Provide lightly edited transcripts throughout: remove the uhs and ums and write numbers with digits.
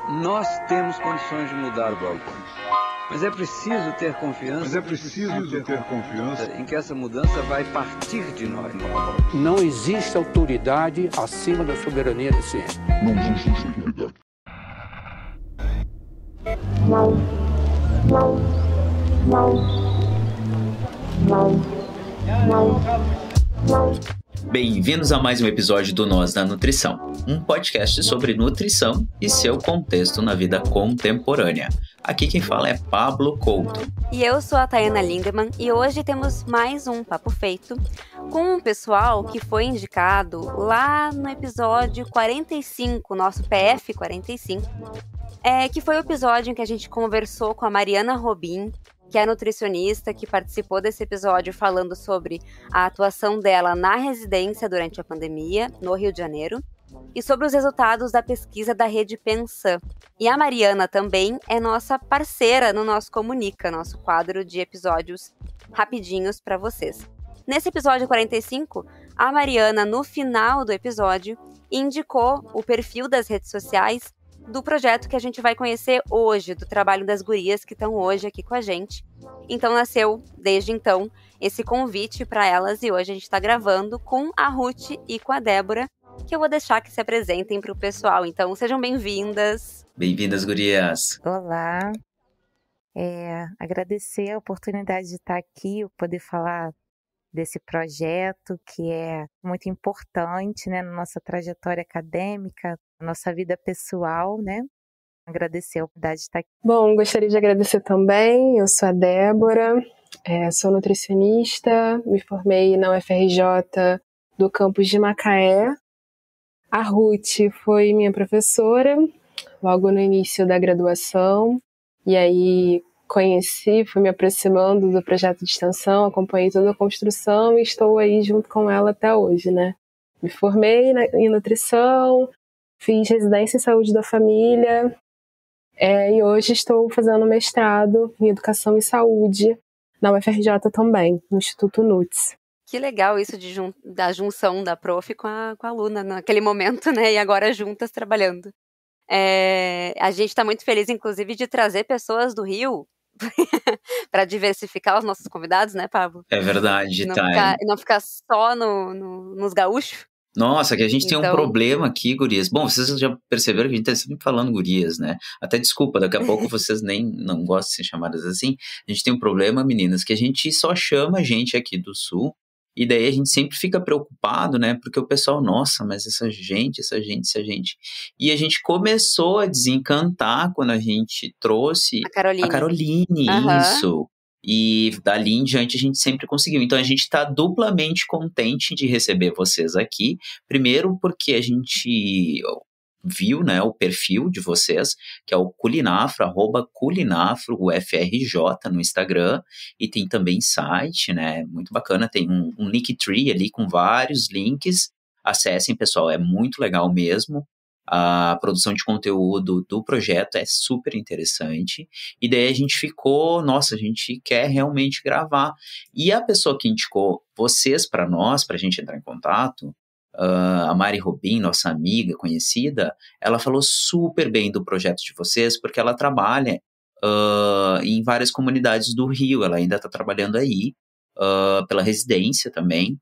Nós temos condições de mudar o Balcão. Mas é preciso ter confiança. Em que essa mudança vai partir de nós. Não existe autoridade acima da soberania da ciência. Não existe autoridade. Bem-vindos a mais um episódio do Nós da Nutrição, um podcast sobre nutrição e seu contexto na vida contemporânea. Aqui quem fala é Pablo Couto. E eu sou a Tayana Lindemann e hoje temos mais um Papo Feito com um pessoal que foi indicado lá no episódio 45, nosso PF 45, que foi o episódio em que a gente conversou com a Mariana Robin, que é nutricionista, que participou desse episódio falando sobre a atuação dela na residência durante a pandemia, no Rio de Janeiro, e sobre os resultados da pesquisa da Rede Pensan. E a Mariana também é nossa parceira no nosso Comunica, nosso quadro de episódios rapidinhos para vocês. Nesse episódio 45, a Mariana, no final do episódio, indicou o perfil das redes sociais do projeto que a gente vai conhecer hoje, do trabalho das gurias que estão hoje aqui com a gente. Então nasceu, desde então, esse convite para elas e hoje a gente está gravando com a Ruth e com a Débora, que eu vou deixar que se apresentem para o pessoal. Então sejam bem-vindas. Bem-vindas, gurias. Olá. Agradecer a oportunidade de estar aqui, poder falar desse projeto que é muito importante, né, na nossa trajetória acadêmica, na nossa vida pessoal, né? Agradecer a oportunidade de estar aqui. Bom, gostaria de agradecer também. Eu sou a Débora, sou nutricionista, me formei na UFRJ do campus de Macaé. A Ruth foi minha professora logo no início da graduação, e aí fui me aproximando do projeto de extensão, acompanhei toda a construção e estou aí junto com ela até hoje, né? Me formei em nutrição, fiz residência em saúde da família e hoje estou fazendo mestrado em educação e saúde na UFRJ também, no Instituto NUTS. Que legal isso da junção da prof com a aluna naquele momento, né? E agora juntas trabalhando. A gente está muito feliz, inclusive, de trazer pessoas do Rio para diversificar os nossos convidados, né, Pablo? É verdade, não ficar só nos gaúchos. Nossa, que a gente tem um problema aqui, gurias. Bom, vocês já perceberam que a gente tá sempre falando gurias, né? Até desculpa, daqui a pouco vocês não gostam de ser chamadas assim. A gente tem um problema, meninas, que a gente só chama gente aqui do Sul. E daí a gente sempre fica preocupado, né? Porque o pessoal, nossa, mas essa gente. E a gente começou a desencantar quando a gente trouxe a Caroline. Isso. E dali em diante a gente sempre conseguiu. Então a gente está duplamente contente de receber vocês aqui. Primeiro porque a gente viu, né, o perfil de vocês, que é o Culinafro, @culinafro_UFRJ no Instagram, e tem também site, né, muito bacana, tem um Linktree ali com vários links, acessem, pessoal, é muito legal mesmo, a produção de conteúdo do projeto é super interessante, e daí a gente ficou, nossa, a gente quer realmente gravar, e a pessoa que indicou vocês para nós, para a gente entrar em contato, a Mari Robin, nossa amiga conhecida, ela falou super bem do projeto de vocês, porque ela trabalha em várias comunidades do Rio, ela ainda está trabalhando aí, pela residência também,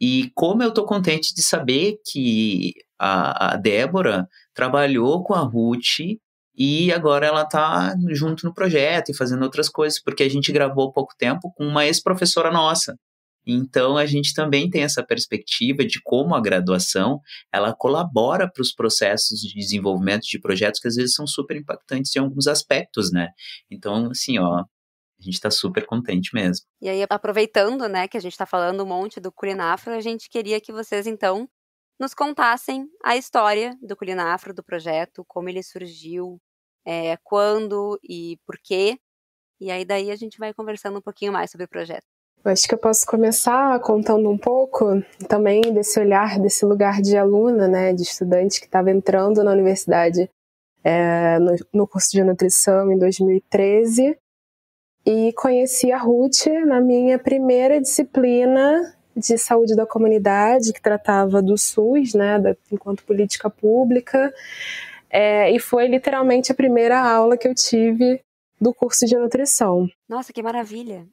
e como eu tô contente de saber que a Débora trabalhou com a Ruth e agora ela tá junto no projeto e fazendo outras coisas, porque a gente gravou há pouco tempo com uma ex-professora nossa. Então, a gente também tem essa perspectiva de como a graduação, ela colabora para os processos de desenvolvimento de projetos que às vezes são super impactantes em alguns aspectos, né? Então, assim, a gente está super contente mesmo. E aí, aproveitando, né, que a gente está falando um monte do Culinafro, a gente queria que vocês, então, nos contassem a história do Culinafro, do projeto, como ele surgiu, quando e por quê. E aí, daí a gente vai conversando um pouquinho mais sobre o projeto. Acho que eu posso começar contando um pouco também desse olhar, desse lugar de aluna, né, de estudante que estava entrando na universidade no curso de nutrição em 2013 e conheci a Ruth na minha primeira disciplina de saúde da comunidade, que tratava do SUS, né, enquanto política pública. E foi literalmente a primeira aula que eu tive do curso de nutrição. Nossa, que maravilha!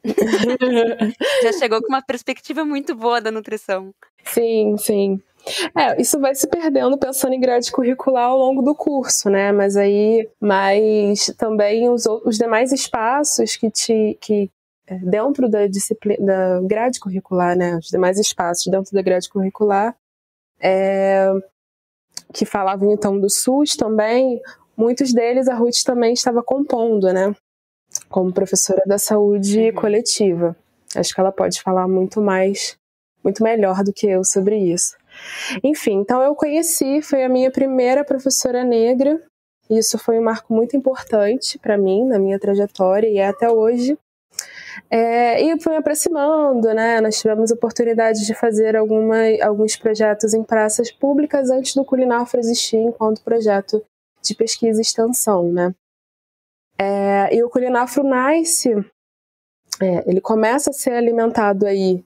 Já chegou com uma perspectiva muito boa da nutrição. Sim, sim. Isso vai se perdendo pensando em grade curricular ao longo do curso, né? Mas também os demais espaços que dentro da disciplina, da grade curricular, né? Os demais espaços dentro da grade curricular, que falavam então do SUS também, muitos deles a Ruth também estava compondo, né? Como professora da saúde coletiva. Acho que ela pode falar muito melhor do que eu sobre isso. Enfim, então eu conheci, foi a minha primeira professora negra, e isso foi um marco muito importante para mim, na minha trajetória, e até hoje. E fui me aproximando, né? Nós tivemos oportunidade de fazer alguns projetos em praças públicas antes do Culinafro existir enquanto projeto de pesquisa e extensão, né? E o Culinafro nasce, ele começa a ser alimentado aí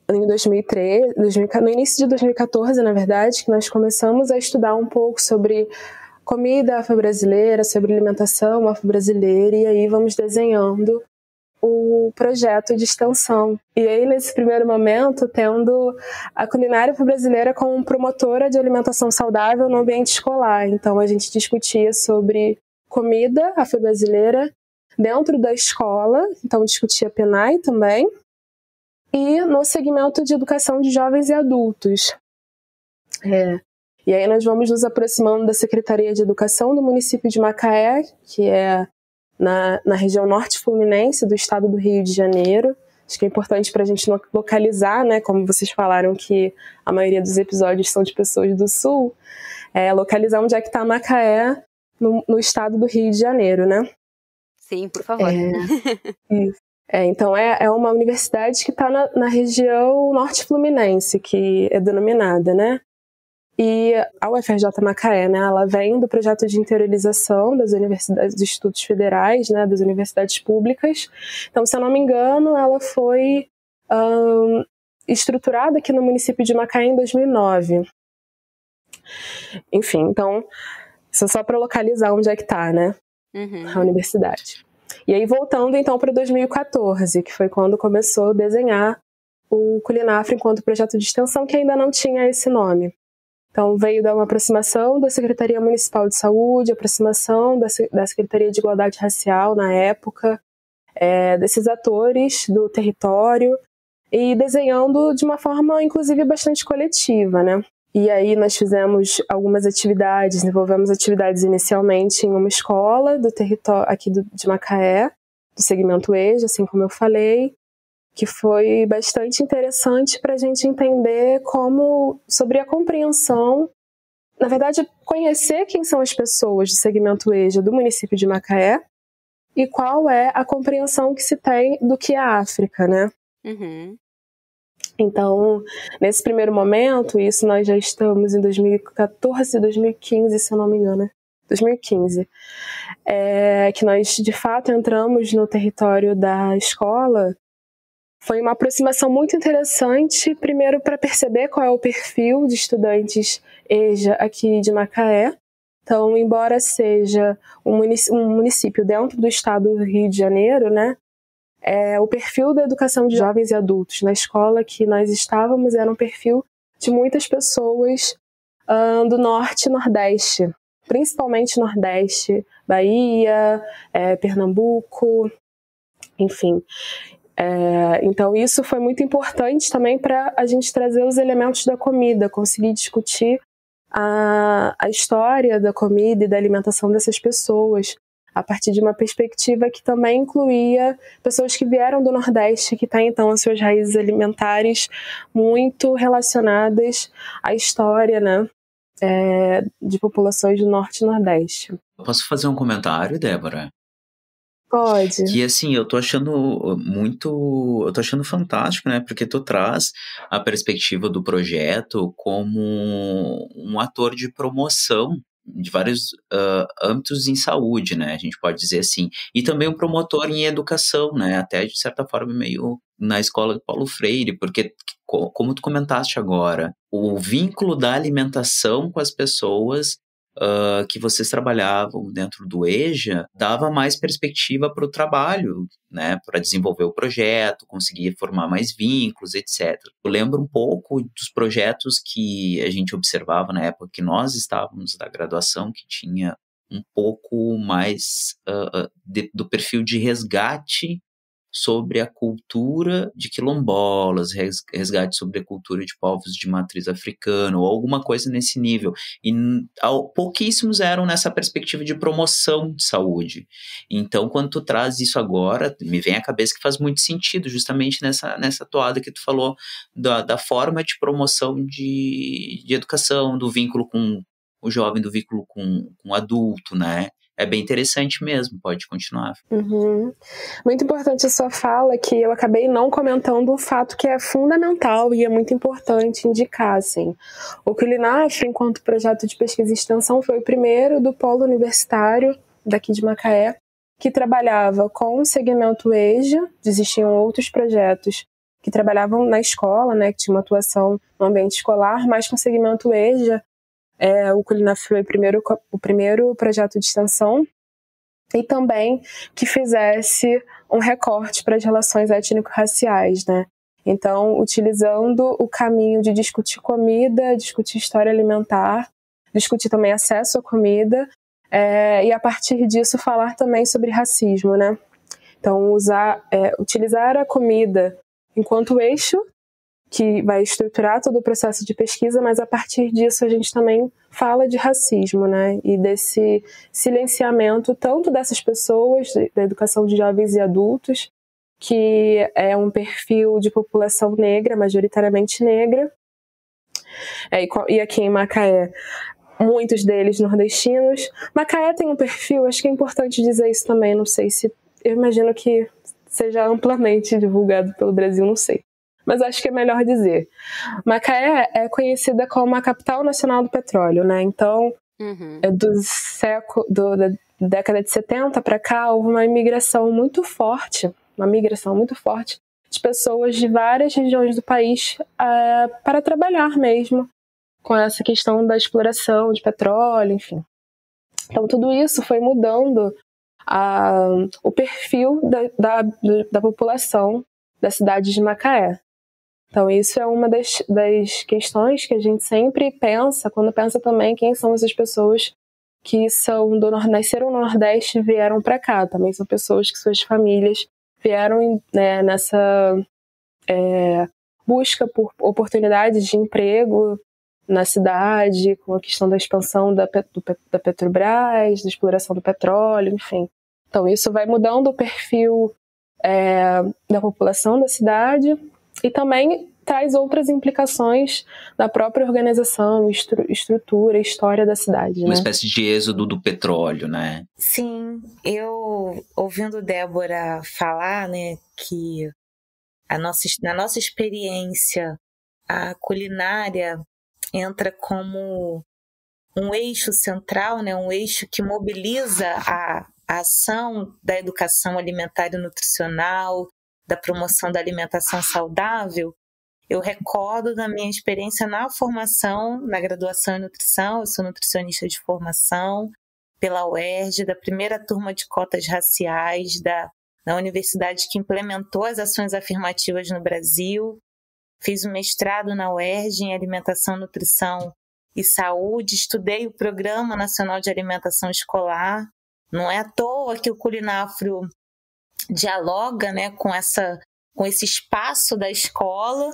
em 2013, no início de 2014, na verdade, que nós começamos a estudar um pouco sobre comida afro-brasileira, sobre alimentação afro-brasileira, e aí vamos desenhando o projeto de extensão. E aí, nesse primeiro momento, tendo a culinária afro-brasileira como promotora de alimentação saudável no ambiente escolar. Então, a gente discutia sobre comida afro-brasileira dentro da escola, então discutia PNAE também, e no segmento de educação de jovens e adultos. E aí nós vamos nos aproximando da Secretaria de Educação do município de Macaé, que é na região norte fluminense do estado do Rio de Janeiro. Acho que é importante para a gente localizar, né, como vocês falaram que a maioria dos episódios são de pessoas do sul, localizar onde é que está Macaé no estado do Rio de Janeiro, né? Sim, por favor. Isso. Então é uma universidade que está na região norte fluminense, que é denominada, né? E a UFRJ Macaé, né, ela vem do projeto de interiorização das universidades, dos institutos federais, né, das universidades públicas. Então, se eu não me engano, ela foi estruturada aqui no município de Macaé em 2009. Enfim, então, isso é só para localizar onde é que está, né, a universidade. E aí, voltando então para 2014, que foi quando começou a desenhar o Culinafro enquanto projeto de extensão, que ainda não tinha esse nome. Então, veio dar uma aproximação da Secretaria Municipal de Saúde, aproximação da Secretaria de Igualdade Racial na época, desses atores do território, e desenhando de uma forma, inclusive, bastante coletiva, né? E aí nós fizemos algumas atividades, desenvolvemos atividades inicialmente em uma escola do território aqui de Macaé, do segmento EJA, assim como eu falei, que foi bastante interessante para a gente entender sobre a compreensão, na verdade, conhecer quem são as pessoas do segmento EJA do município de Macaé e qual é a compreensão que se tem do que é a África, né? Então, nesse primeiro momento, isso nós já estamos em 2014, 2015, se eu não me engano, 2015, que nós, de fato, entramos no território da escola. Foi uma aproximação muito interessante, primeiro para perceber qual é o perfil de estudantes EJA aqui de Macaé. Então, embora seja um município dentro do estado do Rio de Janeiro, né, o perfil da educação de jovens e adultos na escola que nós estávamos era um perfil de muitas pessoas do norte e nordeste, principalmente nordeste, Bahia, Pernambuco, enfim. Então isso foi muito importante também para a gente trazer os elementos da comida, conseguir discutir a história da comida e da alimentação dessas pessoas, a partir de uma perspectiva que também incluía pessoas que vieram do Nordeste, que têm então as suas raízes alimentares muito relacionadas à história, né, de populações do Norte e Nordeste. Eu posso fazer um comentário, Débora? Pode. Que assim, eu tô achando fantástico, né? Porque tu traz a perspectiva do projeto como um ator de promoção de vários âmbitos em saúde, né? A gente pode dizer assim. E também um promotor em educação, né? Até de certa forma meio na escola de Paulo Freire, porque como tu comentaste agora, o vínculo da alimentação com as pessoas que vocês trabalhavam dentro do EJA dava mais perspectiva para o trabalho, né, para desenvolver o projeto, conseguir formar mais vínculos, etc. Eu lembro um pouco dos projetos que a gente observava na época que nós estávamos da graduação, que tinha um pouco mais do perfil de resgate sobre a cultura de quilombolas, resgate sobre a cultura de povos de matriz africana, ou alguma coisa nesse nível. E pouquíssimos eram nessa perspectiva de promoção de saúde. Então, quando tu traz isso agora, me vem à cabeça que faz muito sentido, justamente nessa toada que tu falou, da forma de promoção de educação, do vínculo com o jovem, do vínculo com o adulto, né? É bem interessante mesmo, pode continuar. Uhum. Muito importante a sua fala, que eu acabei não comentando o fato que é fundamental e é muito importante indicar, assim. O Culinafro, enquanto projeto de pesquisa e extensão, foi o primeiro do polo universitário daqui de Macaé, que trabalhava com o segmento EJA. Existiam outros projetos que trabalhavam na escola, né, que tinha uma atuação no ambiente escolar, mas com o segmento EJA, o Culinafro foi o primeiro projeto de extensão, e também que fizesse um recorte para as relações étnico-raciais, né? Então, utilizando o caminho de discutir comida, discutir história alimentar, discutir também acesso à comida, e a partir disso falar também sobre racismo, né? Então, utilizar a comida enquanto eixo que vai estruturar todo o processo de pesquisa, mas a partir disso a gente também fala de racismo, né? E desse silenciamento tanto dessas pessoas, da educação de jovens e adultos, que é um perfil de população negra, majoritariamente negra, e aqui em Macaé, muitos deles nordestinos. Macaé tem um perfil, acho que é importante dizer isso também, não sei se, eu imagino que seja amplamente divulgado pelo Brasil, não sei. Mas acho que é melhor dizer. Macaé é conhecida como a capital nacional do petróleo, né? Então, da década de 70 para cá, houve uma migração muito forte de pessoas de várias regiões do país para trabalhar mesmo com essa questão da exploração de petróleo, enfim. Então, tudo isso foi mudando o perfil da população da cidade de Macaé. Então, isso é uma das questões que a gente sempre pensa, quando pensa também quem são essas pessoas que nasceram no Nordeste e vieram para cá. Também são pessoas que suas famílias vieram, né, nessa busca por oportunidades de emprego na cidade, com a questão da expansão da Petrobras, da exploração do petróleo, enfim. Então, isso vai mudando o perfil da população da cidade, e também traz outras implicações da própria organização, estrutura, história da cidade. Uma espécie de êxodo do petróleo, né? Sim, eu ouvindo Débora falar, né, que na nossa experiência, a culinária entra como um eixo central, né, um eixo que mobiliza a ação da educação alimentar e nutricional, da promoção da alimentação saudável. Eu recordo da minha experiência na formação, na graduação em nutrição. Eu sou nutricionista de formação pela UERJ, da primeira turma de cotas raciais da universidade que implementou as ações afirmativas no Brasil. Fiz um mestrado na UERJ em alimentação, nutrição e saúde. Estudei o Programa Nacional de Alimentação Escolar. Não é à toa que o Culinafro dialoga, né, com esse espaço da escola,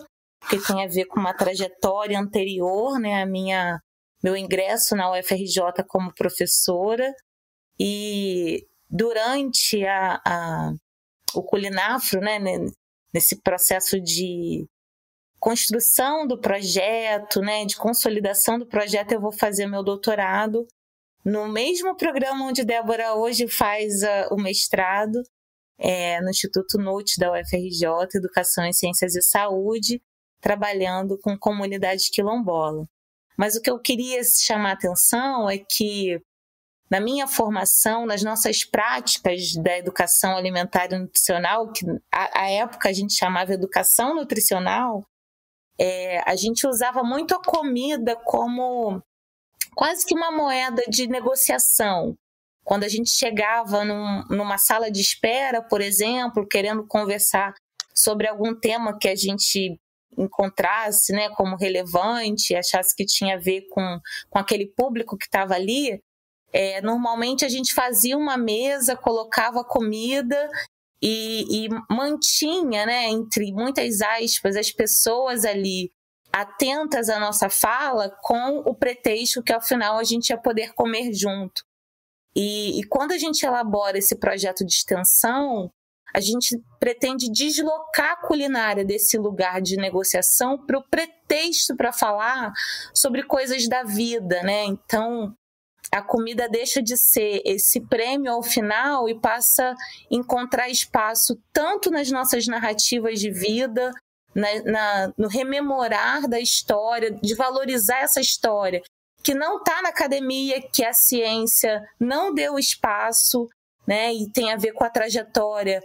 que tem a ver com uma trajetória anterior, né, meu ingresso na UFRJ como professora. E durante o Culinafro, né, nesse processo de construção do projeto, né, de consolidação do projeto, eu vou fazer meu doutorado no mesmo programa onde Débora hoje faz o mestrado, no Instituto NUT da UFRJ, Educação em Ciências e Saúde, trabalhando com comunidade quilombola. Mas o que eu queria chamar a atenção é que, na minha formação, nas nossas práticas da educação alimentar e nutricional, que à época a gente chamava educação nutricional, a gente usava muito a comida como quase que uma moeda de negociação. Quando a gente chegava numa sala de espera, por exemplo, querendo conversar sobre algum tema que a gente encontrasse, né, como relevante, achasse que tinha a ver com aquele público que estava ali, normalmente a gente fazia uma mesa, colocava comida e mantinha, né, entre muitas aspas, as pessoas ali atentas à nossa fala com o pretexto que ao final a gente ia poder comer junto. E quando a gente elabora esse projeto de extensão, a gente pretende deslocar a culinária desse lugar de negociação para o pretexto para falar sobre coisas da vida, né? Então, a comida deixa de ser esse prêmio ao final e passa a encontrar espaço tanto nas nossas narrativas de vida, no rememorar da história, de valorizar essa história, que não está na academia, que a ciência não deu espaço, né? E tem a ver com a trajetória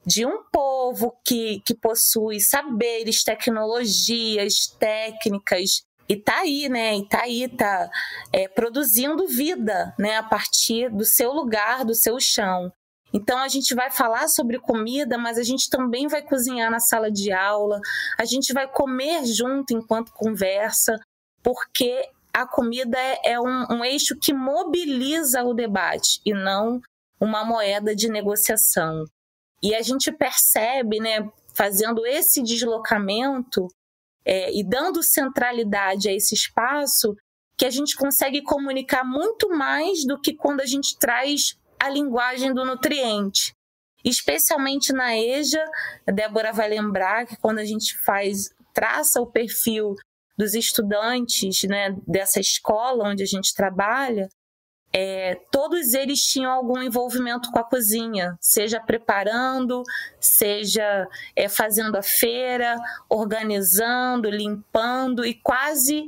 de um povo que possui saberes, tecnologias, técnicas, e está aí, né? E está produzindo vida, né? A partir do seu lugar, do seu chão. Então a gente vai falar sobre comida, mas a gente também vai cozinhar na sala de aula, a gente vai comer junto enquanto conversa, porque a comida é um eixo que mobiliza o debate e não uma moeda de negociação. E a gente percebe, né, fazendo esse deslocamento e dando centralidade a esse espaço, que a gente consegue comunicar muito mais do que quando a gente traz a linguagem do nutriente. Especialmente na EJA, a Débora vai lembrar que quando a gente traça o perfil dos estudantes, né, dessa escola onde a gente trabalha, todos eles tinham algum envolvimento com a cozinha, seja preparando, seja fazendo a feira, organizando, limpando, e quase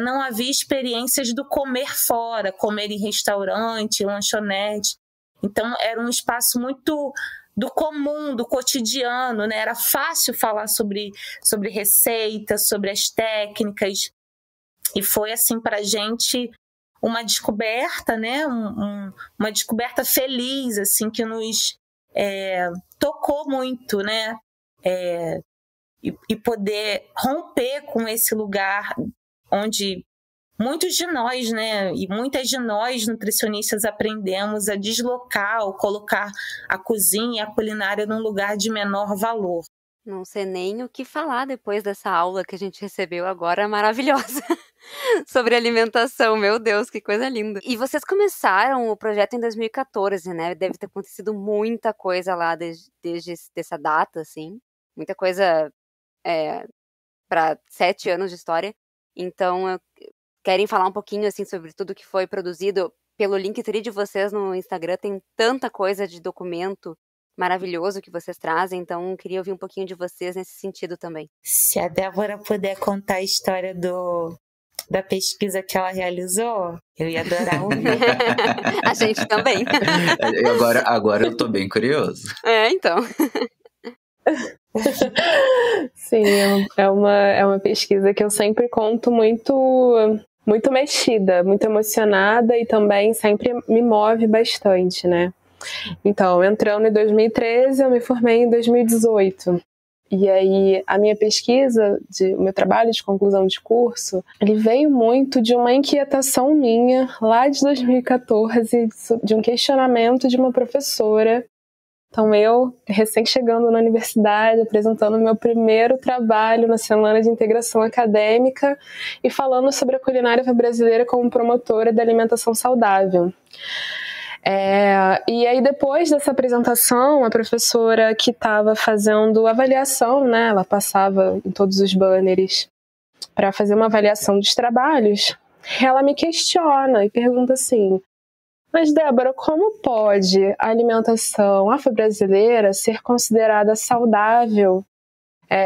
não havia experiências do comer fora, comer em restaurante, lanchonete. Então era um espaço muito do comum, do cotidiano, né? Era fácil falar sobre receitas, sobre as técnicas, e foi assim para a gente uma descoberta, né? Uma descoberta feliz, assim, que nos tocou muito, né? E poder romper com esse lugar onde muitos de nós, né, e muitas de nós nutricionistas aprendemos a deslocar ou colocar a cozinha e a culinária num lugar de menor valor. Não sei nem o que falar depois dessa aula que a gente recebeu agora, maravilhosa, sobre alimentação. Meu Deus, que coisa linda. E vocês começaram o projeto em 2014, né? Deve ter acontecido muita coisa lá desde essa data, assim. Muita coisa para 7 anos de história. Então, querem falar um pouquinho, assim, sobre tudo que foi produzido pelo Linktree de vocês no Instagram? Tem tanta coisa de documento maravilhoso que vocês trazem, então queria ouvir um pouquinho de vocês nesse sentido também. Se a Débora puder contar a história da pesquisa que ela realizou, eu ia adorar ouvir. A gente também. Agora eu tô bem curioso. Então. Sim, é uma pesquisa que eu sempre conto muito mexida, muito emocionada, e também sempre me move bastante, né? Então, entrando em 2013, eu me formei em 2018. E aí, a minha pesquisa, o meu trabalho de conclusão de curso, ele veio muito de uma inquietação minha, lá de 2014, de um questionamento de uma professora. Então, eu, recém-chegando na universidade, apresentando o meu primeiro trabalho na Semana de Integração Acadêmica e falando sobre a culinária brasileira como promotora da alimentação saudável. E aí, depois dessa apresentação, a professora que estava fazendo avaliação, né, ela passava em todos os banners para fazer uma avaliação dos trabalhos, ela me questiona e pergunta assim: mas, Débora, como pode a alimentação afro-brasileira ser considerada saudável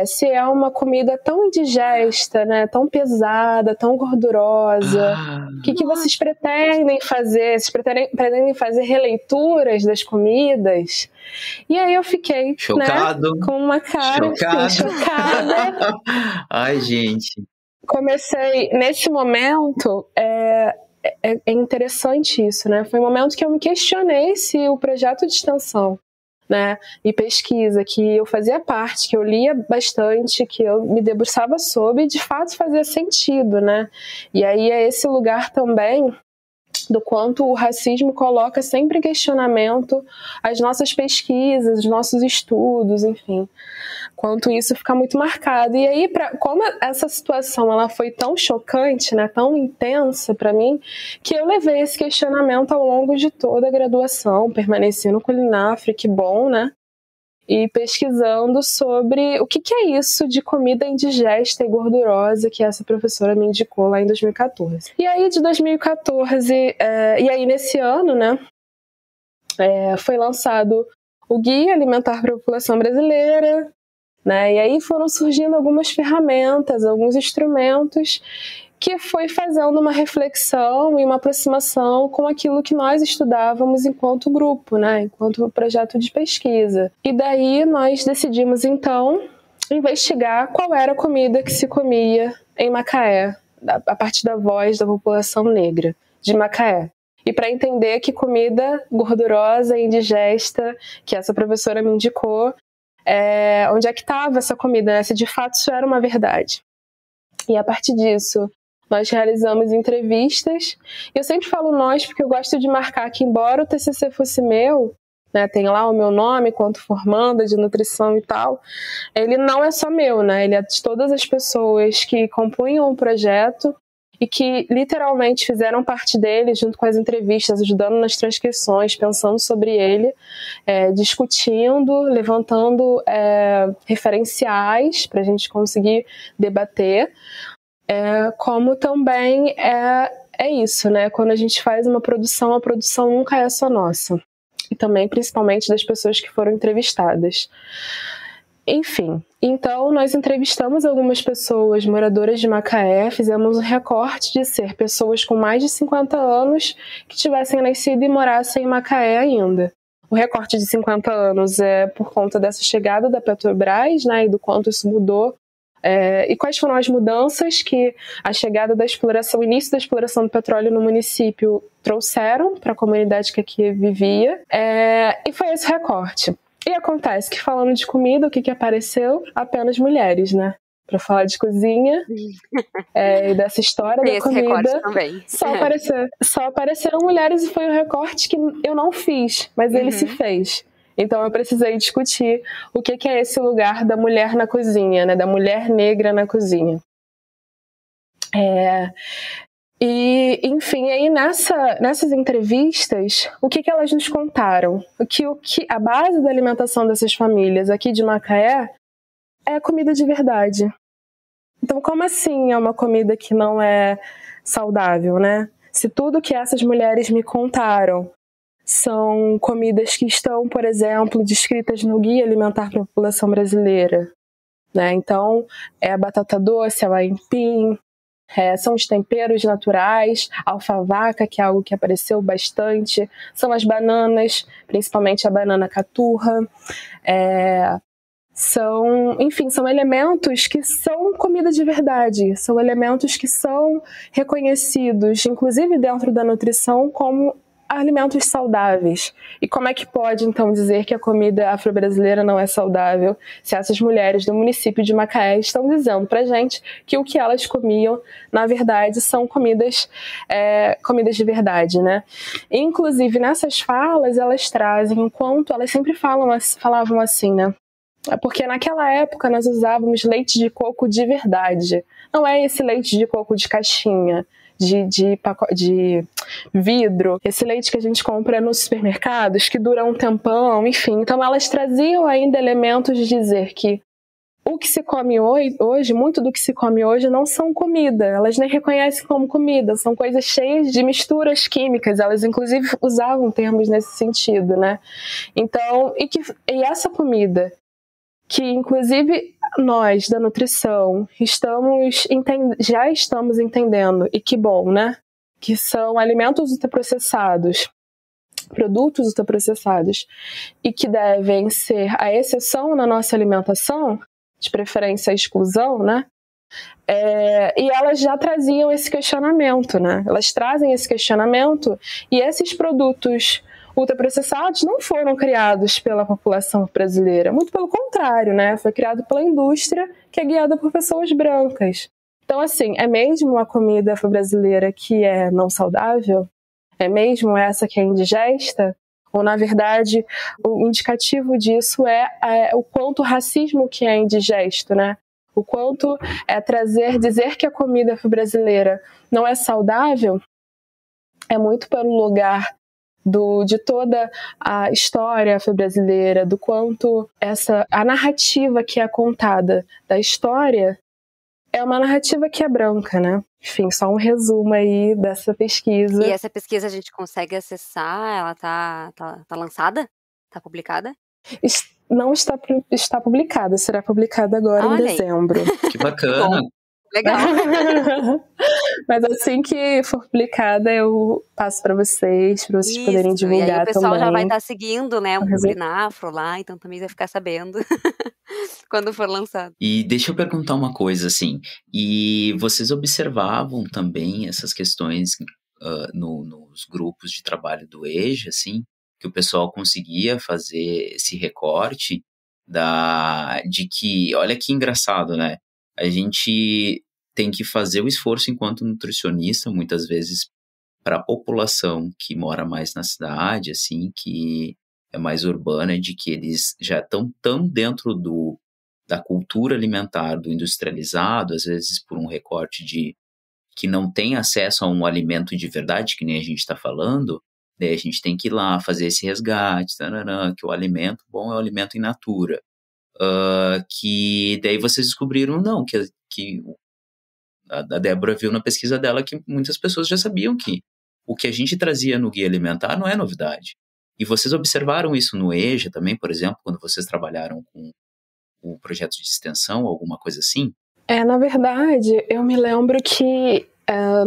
se é uma comida tão indigesta, né, tão pesada, tão gordurosa? O que vocês pretendem fazer? Vocês pretendem fazer releituras das comidas? E aí eu fiquei, chocado, né, com uma cara chocada. Ai, gente. Comecei, nesse momento, é interessante isso, né? Foi um momento que eu me questionei se o projeto de extensão, né, e pesquisa que eu fazia parte, que eu lia bastante, que eu me debruçava sobre, de fato fazia sentido, né? E aí é esse lugar também do quanto o racismo coloca sempre em questionamento as nossas pesquisas, os nossos estudos, enfim, quanto isso fica muito marcado. E aí, como essa situação ela foi tão chocante, né, tão intensa para mim, que eu levei esse questionamento ao longo de toda a graduação, permaneci no Culinafre, que bom, né? E pesquisando sobre o que é isso de comida indigesta e gordurosa que essa professora me indicou lá em 2014. E aí, de 2014, e aí nesse ano, né, foi lançado o Guia Alimentar para a População Brasileira, né, e aí foram surgindo algumas ferramentas, alguns instrumentos que foi fazendo uma reflexão e uma aproximação com aquilo que nós estudávamos enquanto grupo, né, enquanto projeto de pesquisa. E daí nós decidimos, então, investigar qual era a comida que se comia em Macaé, a partir da voz da população negra de Macaé. E para entender que comida gordurosa e indigesta, que essa professora me indicou, onde é que estava essa comida, né, se de fato isso era uma verdade. E a partir disso, nós realizamos entrevistas. Eu sempre falo nós porque eu gosto de marcar que, embora o TCC fosse meu, né, tem lá o meu nome quanto formanda de nutrição e tal, ele não é só meu, né, ele é de todas as pessoas que compunham o projeto e que literalmente fizeram parte dele junto com as entrevistas, ajudando nas transcrições, pensando sobre ele, discutindo, levantando referenciais para a gente conseguir debater. Como também é isso, né? Quando a gente faz uma produção, a produção nunca é só nossa. E também, principalmente, das pessoas que foram entrevistadas. Enfim, então nós entrevistamos algumas pessoas moradoras de Macaé, fizemos um recorte de ser pessoas com mais de 50 anos que tivessem nascido e morassem em Macaé ainda. O recorte de 50 anos é por conta dessa chegada da Petrobras, né, e do quanto isso mudou. E quais foram as mudanças que a chegada da exploração, o início da exploração do petróleo no município trouxeram para a comunidade que aqui vivia, e foi esse recorte. E acontece que, falando de comida, o que apareceu? Apenas mulheres, né? Para falar de cozinha e dessa história da comida, só apareceram mulheres, e foi um recorte que eu não fiz, mas ele se fez. Então eu precisei discutir o que é esse lugar da mulher na cozinha, né, da mulher negra na cozinha. E, enfim, aí nessas entrevistas, o que elas nos contaram? Que a base da alimentação dessas famílias aqui de Macaé é a comida de verdade. Então, como assim é uma comida que não é saudável, né? Se tudo que essas mulheres me contaram são comidas que estão, por exemplo, descritas no Guia Alimentar para a População Brasileira, né? Então, é a batata doce, é o aipim, são os temperos naturais, a alfavaca, que é algo que apareceu bastante, são as bananas, principalmente a banana caturra, são elementos que são comida de verdade, são elementos que são reconhecidos, inclusive dentro da nutrição, como alimentos saudáveis. E como é que pode, então, dizer que a comida afro-brasileira não é saudável se essas mulheres do município de Macaé estão dizendo pra gente que o que elas comiam, na verdade, são comidas de verdade, né? E, inclusive, nessas falas, elas trazem, enquanto elas sempre falavam assim, né? Porque naquela época nós usávamos leite de coco de verdade. Não é esse leite de coco de caixinha, de vidro, esse leite que a gente compra nos supermercados, que dura um tempão, enfim. Então elas traziam ainda elementos de dizer que o que se come hoje, muito do que se come hoje não são comida, elas nem reconhecem como comida, são coisas cheias de misturas químicas, elas inclusive usavam termos nesse sentido, né? Então, e essa comida, que inclusive nós da nutrição já estamos entendendo, e que bom, né? Que são alimentos ultraprocessados, produtos ultraprocessados, e que devem ser a exceção na nossa alimentação, de preferência a exclusão, né? E elas já traziam esse questionamento, né? Elas trazem esse questionamento, e esses produtos ultraprocessados não foram criados pela população brasileira, muito pelo contrário, né? Foi criado pela indústria, que é guiada por pessoas brancas. Então, assim, é mesmo a comida afro-brasileira que é não saudável? É mesmo essa que é indigesta? Ou, na verdade, o indicativo disso é o quanto o racismo que é indigesto, né? O quanto dizer que a comida afro-brasileira não é saudável é muito pelo lugar de toda a história afro-brasileira, do quanto a narrativa que é contada da história é uma narrativa que é branca, né? Enfim, só um resumo aí dessa pesquisa. E essa pesquisa a gente consegue acessar? Ela tá lançada? Tá publicada? Não está publicada, será publicada agora em dezembro. Que bacana! Legal. Mas assim que for publicada, eu passo para vocês poderem divulgar também. E aí o pessoal já vai estar seguindo, né, o Brinafro lá, então também vai ficar sabendo quando for lançado. E deixa eu perguntar uma coisa, assim, e vocês observavam também essas questões nos grupos de trabalho do EJA, assim, que o pessoal conseguia fazer esse recorte de que, olha que engraçado, né? A gente tem que fazer o esforço enquanto nutricionista, muitas vezes, para a população que mora mais na cidade, assim, que é mais urbana, de que eles já estão tão dentro da cultura alimentar, do industrializado, às vezes por um recorte de que não tem acesso a um alimento de verdade, que nem a gente está falando, daí a gente tem que ir lá fazer esse resgate, que o alimento bom é o alimento in natura. Que daí vocês descobriram, não, que a Débora viu na pesquisa dela que muitas pessoas já sabiam que o que a gente trazia no guia alimentar não é novidade. E vocês observaram isso no EJA também, por exemplo, quando vocês trabalharam com o projeto de extensão, alguma coisa assim? Na verdade, eu me lembro que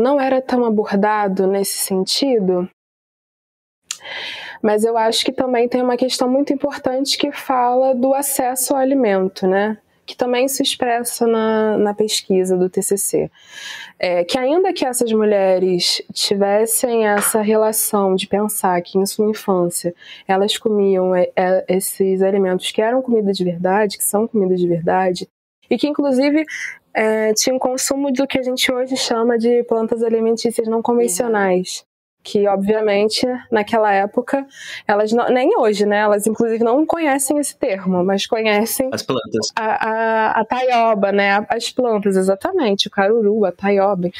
não era tão abordado nesse sentido, mas eu acho que também tem uma questão muito importante que fala do acesso ao alimento, né? Que também se expressa na pesquisa do TCC. Que ainda que essas mulheres tivessem essa relação de pensar que em sua infância elas comiam esses alimentos que eram comida de verdade, que são comida de verdade, e que inclusive tinham consumo do que a gente hoje chama de plantas alimentícias não convencionais. Que, obviamente, naquela época, elas não, nem hoje, né? Elas, inclusive, não conhecem esse termo, mas conhecem as plantas. A taioba, né? As plantas, exatamente. O caruru, a taioba.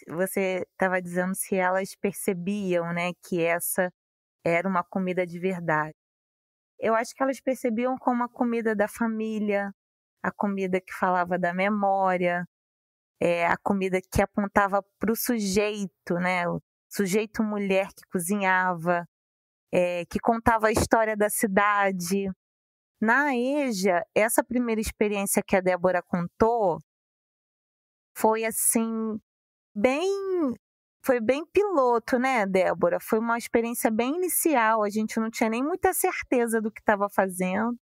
Você estava dizendo se elas percebiam, né, que essa era uma comida de verdade. Eu acho que elas percebiam como a comida da família, a comida que falava da memória, a comida que apontava para o sujeito, né? O sujeito mulher que cozinhava, que contava a história da cidade. Na EJA, essa primeira experiência que a Débora contou foi assim, foi bem piloto, né, Débora? Foi uma experiência bem inicial, a gente não tinha nem muita certeza do que estava fazendo.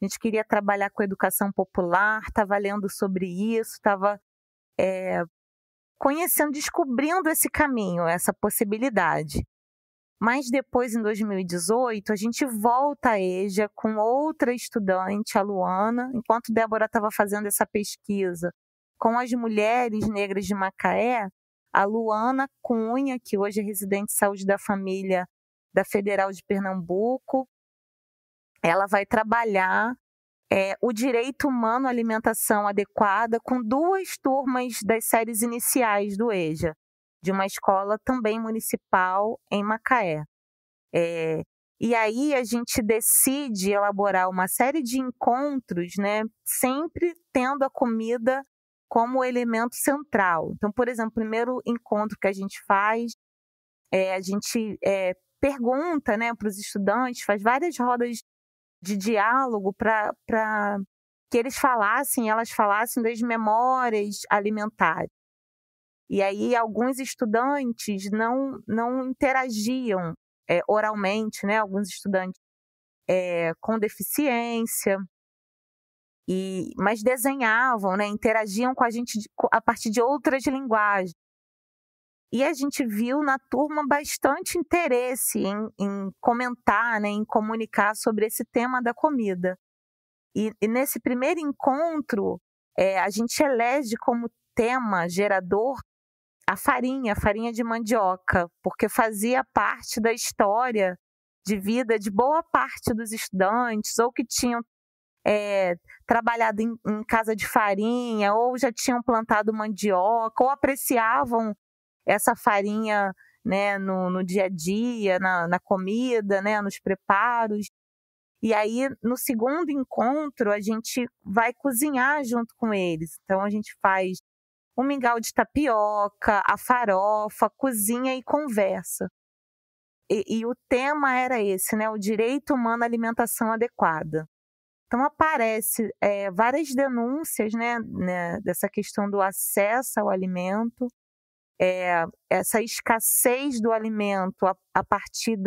A gente queria trabalhar com educação popular, estava lendo sobre isso, estava conhecendo, descobrindo esse caminho, essa possibilidade. Mas depois, em 2018, a gente volta à EJA com outra estudante, a Luana, enquanto Débora estava fazendo essa pesquisa com as mulheres negras de Macaé, a Luana Cunha, que hoje é residente de saúde da família da Federal de Pernambuco, ela vai trabalhar o direito humano à alimentação adequada com 2 turmas das séries iniciais do EJA, de uma escola também municipal em Macaé. E aí a gente decide elaborar uma série de encontros, né, sempre tendo a comida como elemento central. Então, por exemplo, o primeiro encontro que a gente faz, a gente pergunta, né, para os estudantes, faz várias rodas de diálogo para que elas falassem das memórias alimentares. E aí alguns estudantes não interagiam oralmente, né? Alguns estudantes com deficiência. mas desenhavam, né, interagiam com a gente a partir de outras linguagens. E a gente viu na turma bastante interesse em comentar, né, em comunicar sobre esse tema da comida. E nesse primeiro encontro, a gente elege como tema gerador a farinha de mandioca, porque fazia parte da história de vida de boa parte dos estudantes, ou que tinham trabalhado em casa de farinha, ou já tinham plantado mandioca, ou apreciavam essa farinha, né, no dia a dia, na comida, né, nos preparos. E aí, no segundo encontro, a gente vai cozinhar junto com eles. Então, a gente faz o mingau de tapioca, a farofa, cozinha e conversa. E o tema era esse, né, o direito humano à alimentação adequada. Então, aparece várias denúncias, né, dessa questão do acesso ao alimento, essa escassez do alimento a partir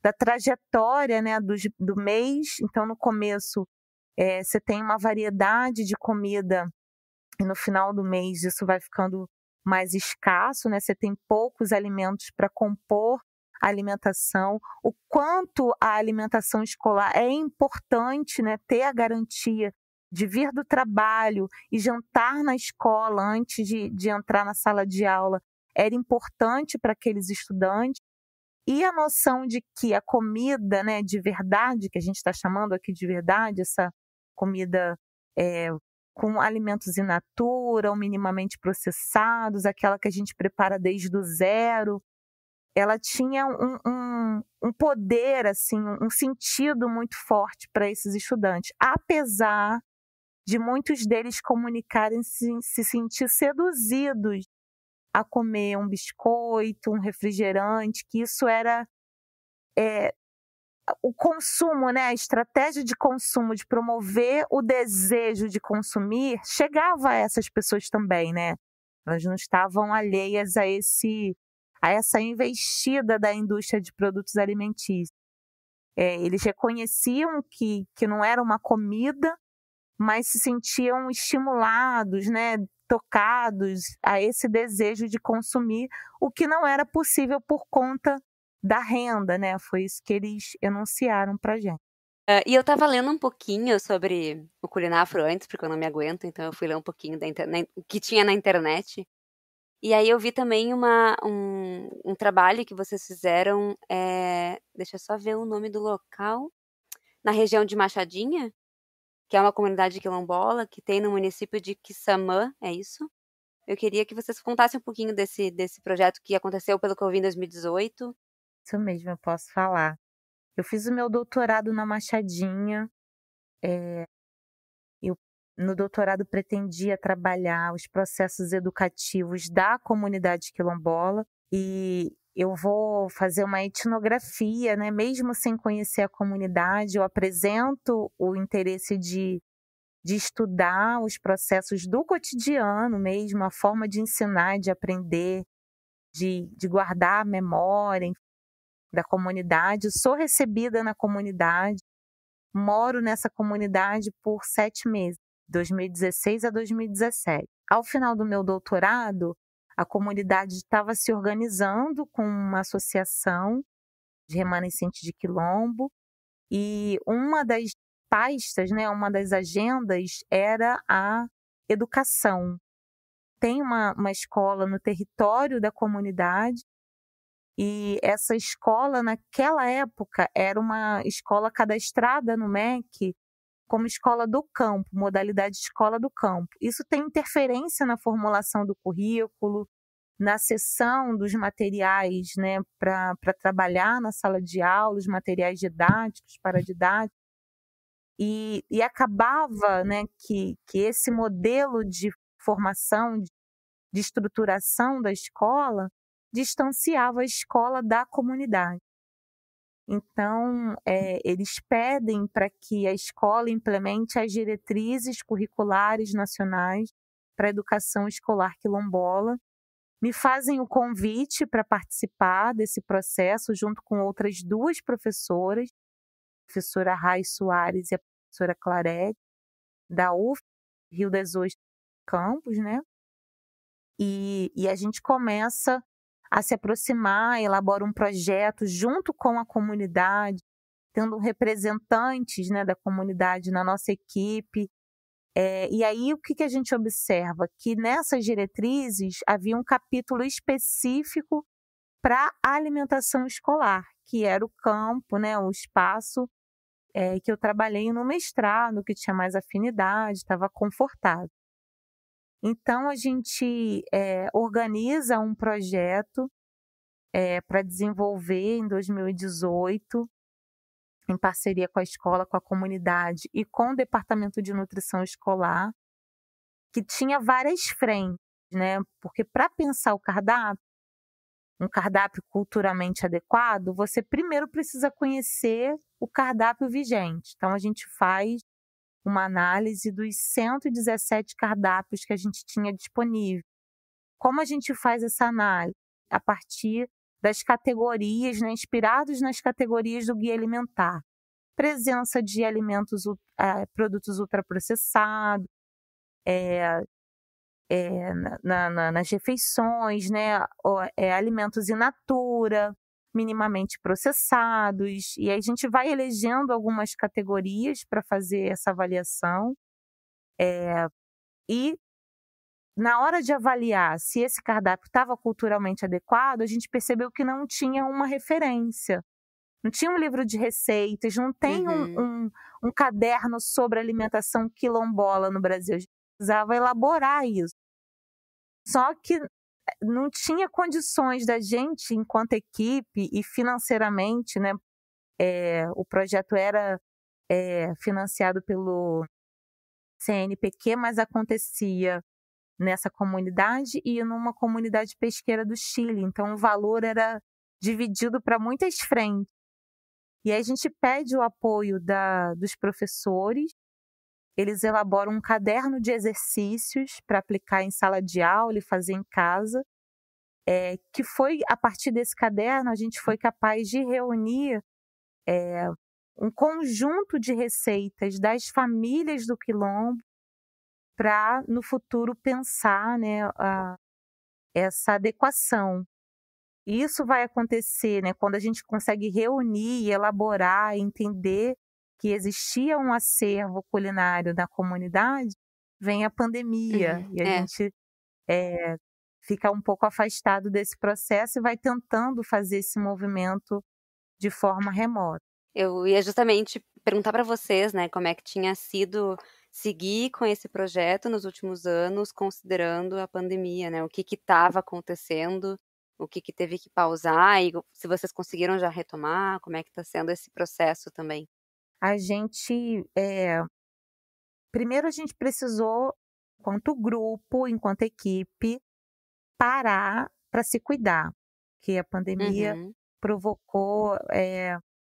da trajetória, né, do mês. Então, no começo, você tem uma variedade de comida e no final do mês isso vai ficando mais escasso, né? Você tem poucos alimentos para compor a alimentação. O quanto a alimentação escolar é importante, né, ter a garantia de vir do trabalho e jantar na escola antes de entrar na sala de aula era importante para aqueles estudantes. E a noção de que a comida, né, de verdade, que a gente está chamando aqui de verdade, essa comida com alimentos in natura ou minimamente processados, aquela que a gente prepara desde o zero, ela tinha um poder, assim, um sentido muito forte para esses estudantes, apesar de muitos deles comunicarem se sentir seduzidos a comer um biscoito, um refrigerante, que isso era o consumo, né? A estratégia de consumo, de promover o desejo de consumir, chegava a essas pessoas também, né? Elas não estavam alheias a essa investida da indústria de produtos alimentícios. Eles reconheciam que não era uma comida, mas se sentiam estimulados, né, tocados a esse desejo de consumir, o que não era possível por conta da renda, né? Foi isso que eles enunciaram para a gente. E eu estava lendo um pouquinho sobre o Culinafro antes, porque eu não me aguento, então eu fui ler um pouquinho o que tinha na internet. E aí eu vi também um trabalho que vocês fizeram, deixa eu só ver o nome do local, na região de Machadinha, que é uma comunidade quilombola que tem no município de Quissamã, é isso? Eu queria que vocês contassem um pouquinho desse projeto que aconteceu, pelo que eu vi, em 2018. Isso mesmo, eu posso falar. Eu fiz o meu doutorado na Machadinha. Eu, no doutorado, pretendia trabalhar os processos educativos da comunidade quilombola e eu vou fazer uma etnografia, né? Mesmo sem conhecer a comunidade, eu apresento o interesse de estudar os processos do cotidiano mesmo, a forma de ensinar, de aprender, de guardar a memória da comunidade. Sou recebida na comunidade, moro nessa comunidade por 7 meses, 2016 a 2017. Ao final do meu doutorado, a comunidade estava se organizando com uma associação de remanescentes de quilombo e uma das pastas, né, uma das agendas era a educação. Tem uma escola no território da comunidade e essa escola, naquela época, era uma escola cadastrada no MEC como escola do campo, modalidade de escola do campo. Isso tem interferência na formulação do currículo, na cessão dos materiais, né, para trabalhar na sala de aula, os materiais didáticos, paradidáticos. E acabava, né, que esse modelo de formação, de estruturação da escola, distanciava a escola da comunidade. Então, eles pedem para que a escola implemente as diretrizes curriculares nacionais para a educação escolar quilombola. Me fazem o convite para participar desse processo junto com outras 2 professoras, a professora Rai Soares e a professora Clarete. da UF, Rio das Ostras, campus, né? E a gente começa a se aproximar, elabora um projeto junto com a comunidade, tendo representantes, né, da comunidade na nossa equipe. E aí, o que a gente observa? Que nessas diretrizes havia um capítulo específico para a alimentação escolar, que era o campo, né, o espaço que eu trabalhei no mestrado, que tinha mais afinidade, estava confortável. Então, a gente organiza um projeto para desenvolver em 2018, em parceria com a escola, com a comunidade e com o Departamento de Nutrição Escolar, que tinha várias frentes, né? Porque para pensar o cardápio, um cardápio culturalmente adequado, você primeiro precisa conhecer o cardápio vigente. Então, a gente faz uma análise dos 117 cardápios que a gente tinha disponível. Como a gente faz essa análise? A partir das categorias, né, inspirados nas categorias do Guia Alimentar. Presença de alimentos, produtos ultraprocessados, nas refeições, né, alimentos in natura, minimamente processados, e aí a gente vai elegendo algumas categorias para fazer essa avaliação, e na hora de avaliar se esse cardápio estava culturalmente adequado, a gente percebeu que não tinha uma referência, não tinha um livro de receitas, não tem um caderno sobre alimentação quilombola no Brasil, a gente precisava elaborar isso. Só que não tinha condições da gente, enquanto equipe e financeiramente, né? O projeto era financiado pelo CNPq, mas acontecia nessa comunidade e numa comunidade pesqueira do Chile. Então, o valor era dividido para muitas frentes. E aí a gente pede o apoio dos professores. Eles elaboram um caderno de exercícios para aplicar em sala de aula e fazer em casa, que foi, a partir desse caderno, a gente foi capaz de reunir um conjunto de receitas das famílias do Quilombo para, no futuro, pensar, né, essa adequação. E isso vai acontecer, né, quando a gente consegue reunir, elaborar, entender que existia um acervo culinário na comunidade, vem a pandemia e a gente fica um pouco afastado desse processo e vai tentando fazer esse movimento de forma remota. Eu ia justamente perguntar para vocês, né, como é que tinha sido seguir com esse projeto nos últimos anos, considerando a pandemia, né? O que estava acontecendo, o que teve que pausar e se vocês conseguiram já retomar, como é que está sendo esse processo também? A gente, primeiro a gente precisou, enquanto grupo, enquanto equipe, parar para se cuidar, que a pandemia provocou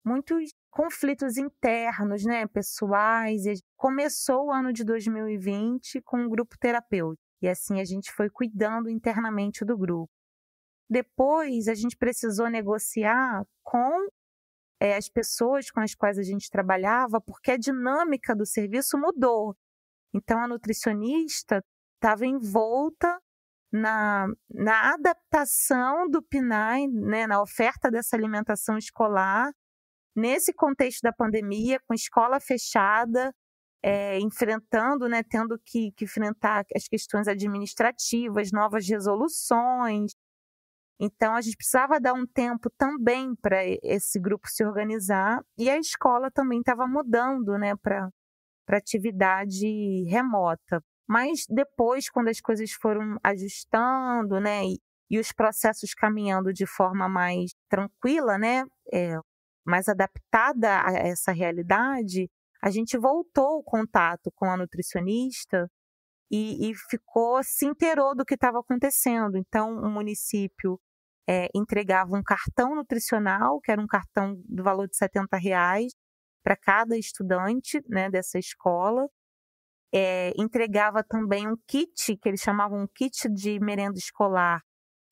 muitos conflitos internos, né, pessoais. E começou o ano de 2020 com um grupo terapêutico, e assim a gente foi cuidando internamente do grupo. Depois a gente precisou negociar com as pessoas com as quais a gente trabalhava, porque a dinâmica do serviço mudou. Então, a nutricionista estava envolta na adaptação do PNAE, né, na oferta dessa alimentação escolar, nesse contexto da pandemia, com escola fechada, enfrentando, né, tendo que enfrentar as questões administrativas, novas resoluções. Então, a gente precisava dar um tempo também para esse grupo se organizar, e a escola também estava mudando, né, para atividade remota. Mas depois, quando as coisas foram ajustando, né, e os processos caminhando de forma mais tranquila, né, mais adaptada a essa realidade, a gente voltou o contato com a nutricionista e se inteirou do que estava acontecendo. Então, o município entregava um cartão nutricional, que era um cartão do valor de R$70 para cada estudante, né, dessa escola. Entregava também um kit, que eles chamavam um kit de merenda escolar,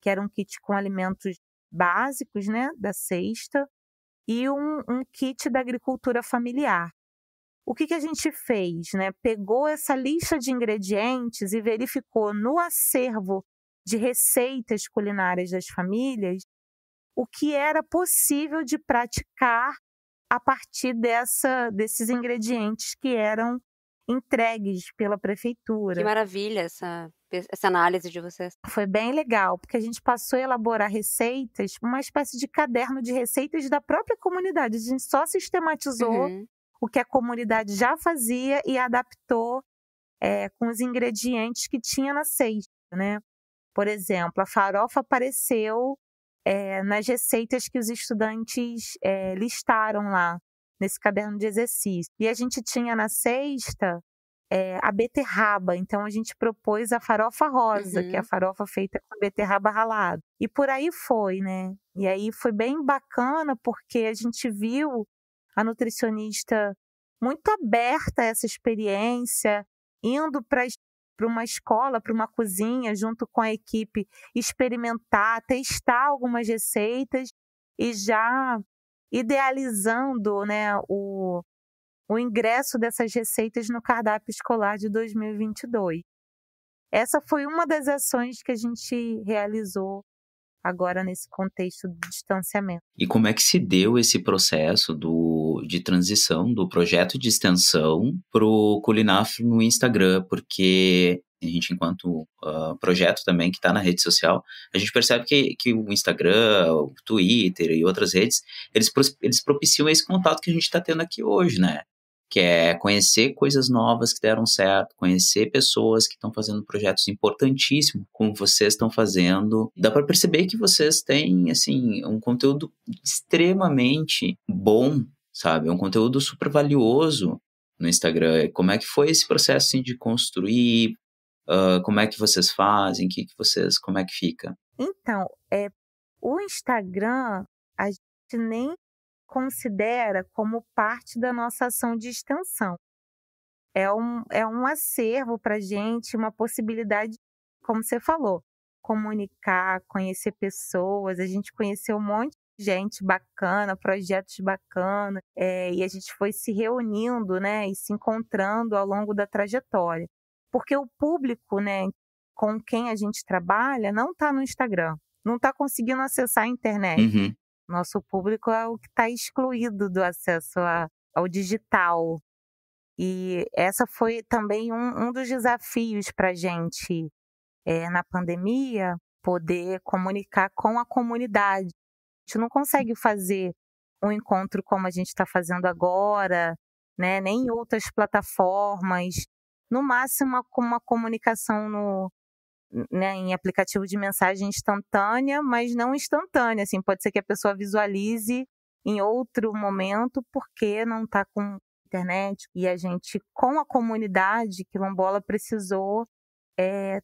que era um kit com alimentos básicos, né, da cesta, e um kit da agricultura familiar. o que a gente fez, né? Pegou essa lista de ingredientes e verificou no acervo de receitas culinárias das famílias o que era possível de praticar a partir desses ingredientes que eram entregues pela prefeitura. Que maravilha essa análise de vocês. Foi bem legal, porque a gente passou a elaborar receitas, uma espécie de caderno de receitas da própria comunidade. A gente só sistematizou o que a comunidade já fazia e adaptou com os ingredientes que tinha na cesta, né? Por exemplo, a farofa apareceu nas receitas que os estudantes listaram lá, nesse caderno de exercício. E a gente tinha na cesta a beterraba, então a gente propôs a farofa rosa, que é a farofa feita com beterraba ralada. E por aí foi, né? E aí foi bem bacana, porque a gente viu a nutricionista muito aberta a essa experiência, indo para uma escola, para uma cozinha, junto com a equipe, experimentar, testar algumas receitas e já idealizando, né, o ingresso dessas receitas no cardápio escolar de 2022. Essa foi uma das ações que a gente realizou agora nesse contexto de distanciamento. E como é que se deu esse processo de transição do projeto de extensão para o Culinafro no Instagram? Porque a gente, enquanto projeto também que está na rede social, a gente percebe que o Instagram, o Twitter e outras redes, eles propiciam esse contato que a gente está tendo aqui hoje, né? Que é conhecer coisas novas que deram certo, conhecer pessoas que estão fazendo projetos importantíssimos, como vocês estão fazendo. Dá para perceber que vocês têm, assim, um conteúdo extremamente bom, sabe? Um conteúdo super valioso no Instagram. Como é que foi esse processo, assim, de construir? Como é que vocês fazem? Como é que fica? Então, o Instagram, a gente nem considera como parte da nossa ação de extensão. É um acervo para a gente, uma possibilidade, como você falou, comunicar, conhecer pessoas. A gente conheceu um monte de gente bacana, projetos bacanas, e a gente foi se reunindo, né, e se encontrando ao longo da trajetória. Porque o público, né, com quem a gente trabalha não está no Instagram, não está conseguindo acessar a internet. Nosso público é o que está excluído do acesso ao digital. E essa foi também um dos desafios para a gente, na pandemia, poder comunicar com a comunidade. A gente não consegue fazer um encontro como a gente está fazendo agora, né, nem em outras plataformas. No máximo, com uma comunicação né, em aplicativo de mensagem instantânea, mas não instantânea. Assim, pode ser que a pessoa visualize em outro momento porque não está com internet. E a gente, com a comunidade quilombola, precisou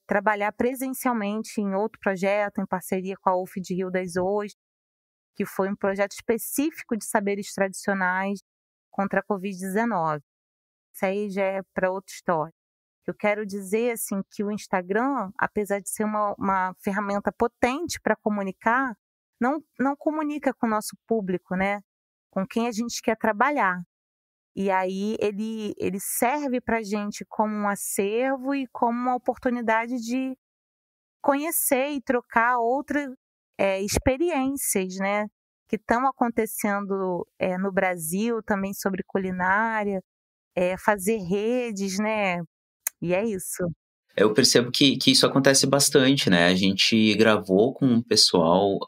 trabalhar presencialmente em outro projeto, em parceria com a UF de Rio das Ostras, que foi um projeto específico de saberes tradicionais contra a Covid-19. Isso aí já é para outra história. Eu quero dizer assim, que o Instagram, apesar de ser uma ferramenta potente para comunicar, não comunica com o nosso público, né? Com quem a gente quer trabalhar. E aí ele serve para a gente como um acervo e como uma oportunidade de conhecer e trocar outras experiências, né? Que estão acontecendo no Brasil, também sobre culinária, fazer redes, né? E é isso. Eu percebo que isso acontece bastante, né? A gente gravou com um pessoal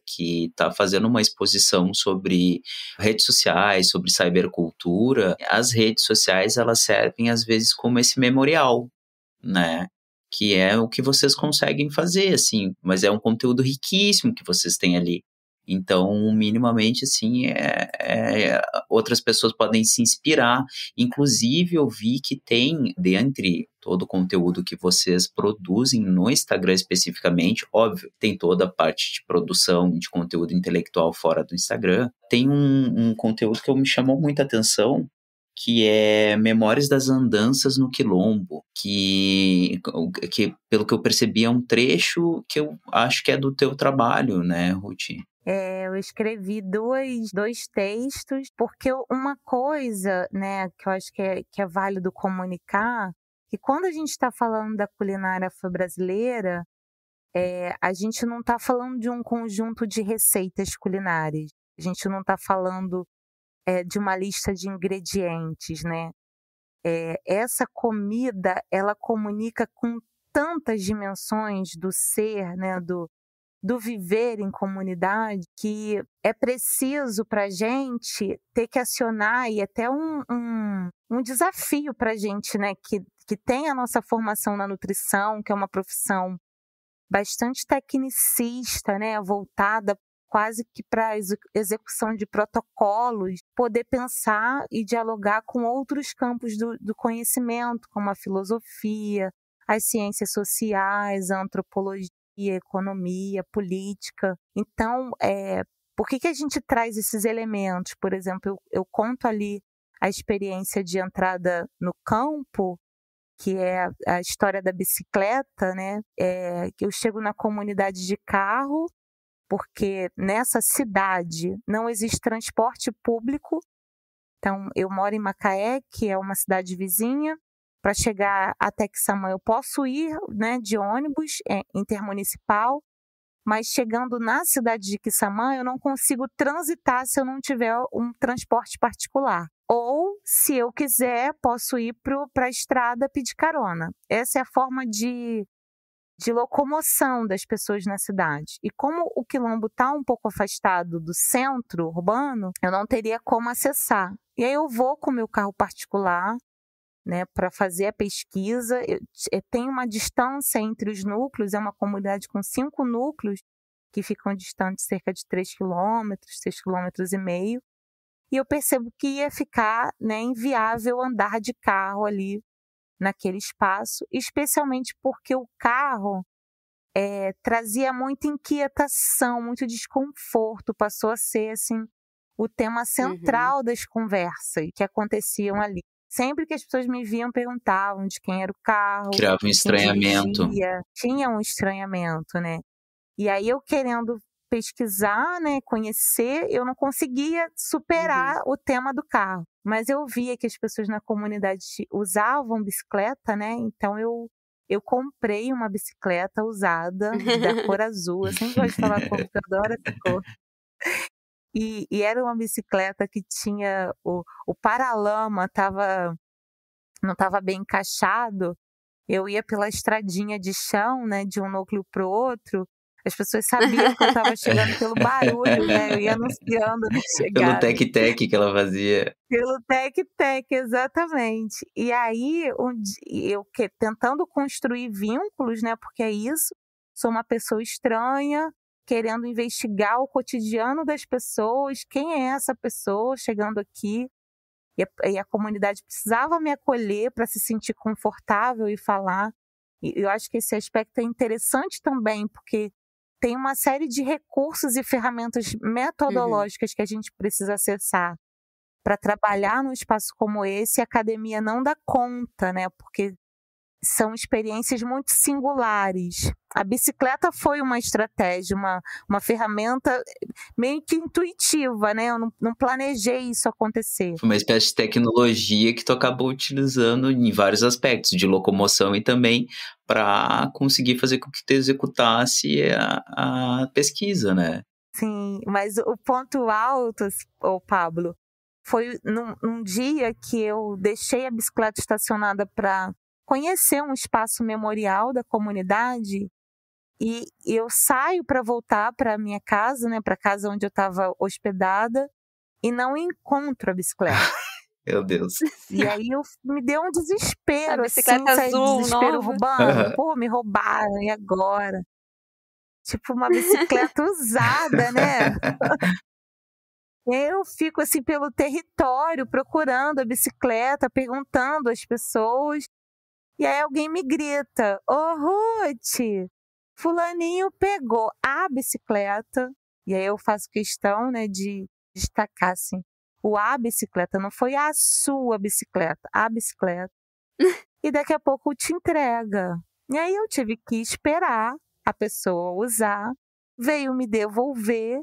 que está fazendo uma exposição sobre redes sociais, sobre cybercultura. As redes sociais, elas servem, às vezes, como esse memorial, né? Que é o que vocês conseguem fazer, assim. Mas é um conteúdo riquíssimo que vocês têm ali. Então, minimamente, assim, outras pessoas podem se inspirar. Inclusive, eu vi que tem, dentre todo o conteúdo que vocês produzem no Instagram especificamente, óbvio, tem toda a parte de produção de conteúdo intelectual fora do Instagram. Tem um conteúdo que me chamou muita atenção, que é Memórias das Andanças no Quilombo, que pelo que eu percebi, é um trecho que eu acho que é do teu trabalho, né, Ruth? eu escrevi dois textos, porque uma coisa, né, que eu acho que é válido comunicar, que quando a gente está falando da culinária afro-brasileira, a gente não está falando de um conjunto de receitas culinárias, a gente não está falando de uma lista de ingredientes, né? Essa comida, ela comunica com tantas dimensões do ser, né, do viver em comunidade, que é preciso para a gente ter que acionar, e até um desafio para a gente, né, que tem a nossa formação na nutrição, que é uma profissão bastante tecnicista, né, voltada quase que para a execução de protocolos, poder pensar e dialogar com outros campos do conhecimento, como a filosofia, as ciências sociais, a antropologia, economia, política. Então, por que a gente traz esses elementos? Por exemplo, eu conto ali a experiência de entrada no campo, que é a história da bicicleta, né? Que eu chego na comunidade de carro, porque nessa cidade não existe transporte público. Então, eu moro em Macaé, que é uma cidade vizinha. Para chegar até Quissamã, eu posso ir, né, de ônibus intermunicipal, mas chegando na cidade de Quissamã, eu não consigo transitar se eu não tiver um transporte particular. Ou, se eu quiser, posso ir para a estrada pedir carona. Essa é a forma de locomoção das pessoas na cidade. E como o quilombo está um pouco afastado do centro urbano, eu não teria como acessar. E aí eu vou com o meu carro particular, né, para fazer a pesquisa. Tem uma distância entre os núcleos, é uma comunidade com 5 núcleos que ficam distantes cerca de 3 quilômetros, 6,5 quilômetros. E eu percebo que ia ficar, né, inviável andar de carro ali naquele espaço, especialmente porque o carro trazia muita inquietação, muito desconforto, passou a ser assim, o tema central das conversas que aconteciam ali. Sempre que as pessoas me viam, perguntavam de quem era o carro. Criava um estranhamento. Tinha um estranhamento, né? E aí eu querendo pesquisar, né, conhecer, eu não conseguia superar o tema do carro. Mas eu via que as pessoas na comunidade usavam bicicleta, né? Então eu comprei uma bicicleta usada, da cor azul. Eu sempre gosto de falar cor, porque eu adoro essa cor. E era uma bicicleta que tinha o paralama não estava bem encaixado. Eu ia pela estradinha de chão, né, de um núcleo para o outro. As pessoas sabiam que eu estava chegando pelo barulho, né? Eu ia anunciando a chegada. Pelo tec-tec que ela fazia. Pelo tec-tec, exatamente. E aí, eu tentando construir vínculos, né? Porque é isso. Sou uma pessoa estranha, querendo investigar o cotidiano das pessoas. Quem é essa pessoa chegando aqui? E a comunidade precisava me acolher para se sentir confortável e falar. E eu acho que esse aspecto é interessante também, porque tem uma série de recursos e ferramentas metodológicas que a gente precisa acessar para trabalhar num espaço como esse. A academia não dá conta, né? Porque são experiências muito singulares. A bicicleta foi uma estratégia, uma ferramenta meio que intuitiva, né? Eu não planejei isso acontecer. Foi uma espécie de tecnologia que tu acabou utilizando em vários aspectos, de locomoção e também para conseguir fazer com que tu executasse a pesquisa, né? Sim, mas o ponto alto, Pablo, foi num dia que eu deixei a bicicleta estacionada para conhecer um espaço memorial da comunidade, e eu saio para voltar para minha casa, né, para a casa onde eu estava hospedada, e não encontro a bicicleta. Meu Deus. E aí me deu um desespero, a bicicleta assim, azul, desespero nova. urbano. Pô, me roubaram, e agora? Tipo, uma bicicleta usada, né? Eu fico assim pelo território, procurando a bicicleta, perguntando às pessoas. E aí alguém me grita: "Ô, Ruth, fulaninho pegou a bicicleta." E aí eu faço questão, né, de destacar assim, a bicicleta, não foi a sua bicicleta, a bicicleta. E daqui a pouco te entrega. E aí eu tive que esperar a pessoa usar, veio me devolver.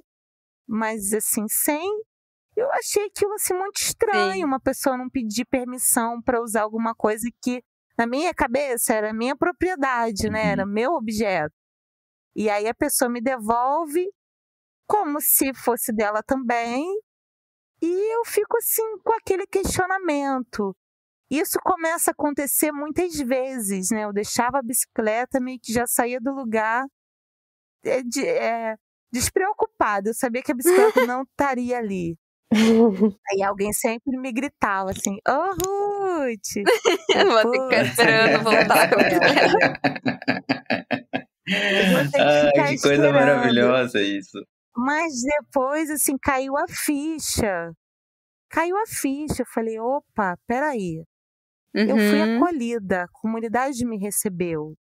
mas assim, eu achei aquilo assim muito estranho, uma pessoa não pedir permissão para usar alguma coisa que na minha cabeça era minha propriedade, né? Era meu objeto. E aí a pessoa me devolve como se fosse dela também, e eu fico assim com aquele questionamento. Isso começa a acontecer muitas vezes, né? Eu deixava a bicicleta, meio que já saía do lugar despreocupada. Eu sabia que a bicicleta não estaria ali. Aí alguém sempre me gritava assim, Ruth! Vou ficar esperando voltar com a bicicleta. Que coisa maravilhosa isso. Mas depois, assim, caiu a ficha. Eu falei, opa, peraí. Eu fui acolhida, a comunidade me recebeu.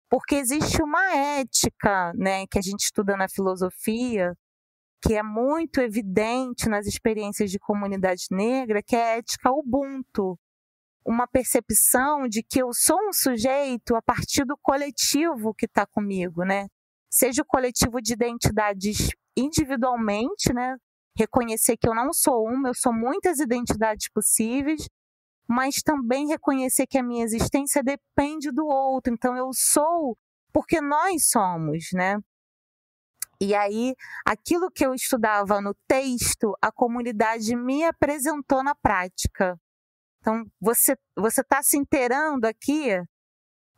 Porque existe uma ética, né, que a gente estuda na filosofia, que é muito evidente nas experiências de comunidade negra, que é a ética Ubuntu. Uma percepção de que eu sou um sujeito a partir do coletivo que está comigo, né? Seja o coletivo de identidades individualmente, né? Reconhecer que eu não sou uma, eu sou muitas identidades possíveis, mas também reconhecer que a minha existência depende do outro. Então, eu sou porque nós somos, né? E aí, aquilo que eu estudava no texto, a comunidade me apresentou na prática. Então, você está se inteirando aqui?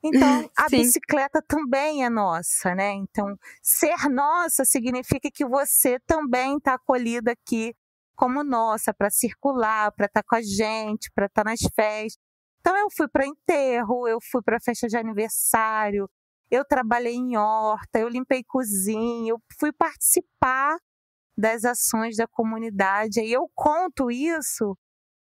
Então, a bicicleta também é nossa, né? Então, ser nossa significa que você também está acolhida aqui como nossa, para circular, para estar com a gente, para estar nas festas. Então, eu fui para enterro, eu fui para festa de aniversário, eu trabalhei em horta, eu limpei cozinha, eu fui participar das ações da comunidade. E eu conto isso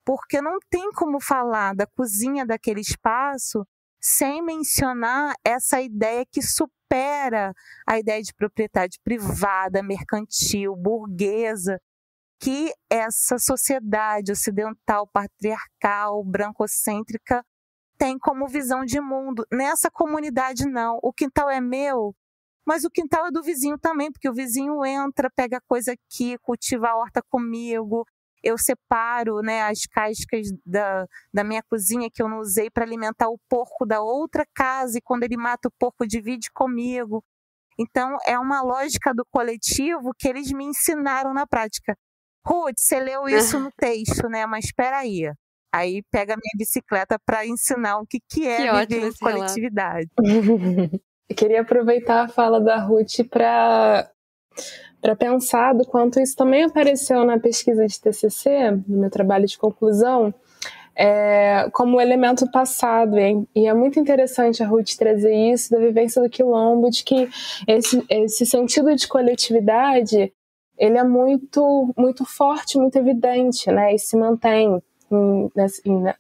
porque não tem como falar da cozinha daquele espaço sem mencionar essa ideia que supera a ideia de propriedade privada, mercantil, burguesa, que essa sociedade ocidental, patriarcal, brancocêntrica tem como visão de mundo. Nessa comunidade, não. O quintal é meu, mas o quintal é do vizinho também, porque o vizinho entra, pega coisa aqui, cultiva a horta comigo. Eu separo, né, as cascas da minha cozinha que eu não usei para alimentar o porco da outra casa, e quando ele mata o porco, divide comigo. Então, é uma lógica do coletivo que eles me ensinaram na prática. Ruth, você leu isso no texto, né? Mas espera aí. Aí pega a minha bicicleta para ensinar o que é viver em coletividade. Eu queria aproveitar a fala da Ruth para pensar do quanto isso também apareceu na pesquisa de TCC, no meu trabalho de conclusão, como elemento passado. E é muito interessante a Ruth trazer isso da vivência do Quilombo, de que esse sentido de coletividade ele é muito, muito forte, muito evidente, né? E se mantém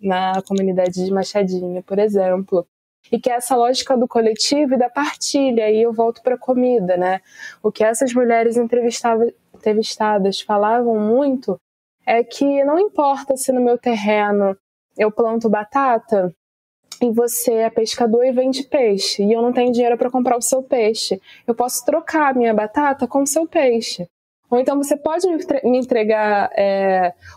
na comunidade de Machadinha, por exemplo. E que é essa lógica do coletivo e da partilha. E eu volto para a comida, né? O que essas mulheres entrevistadas falavam muito é que não importa se no meu terreno eu planto batata e você é pescador e vende peixe, e eu não tenho dinheiro para comprar o seu peixe, eu posso trocar a minha batata com o seu peixe. Ou então você pode me entregar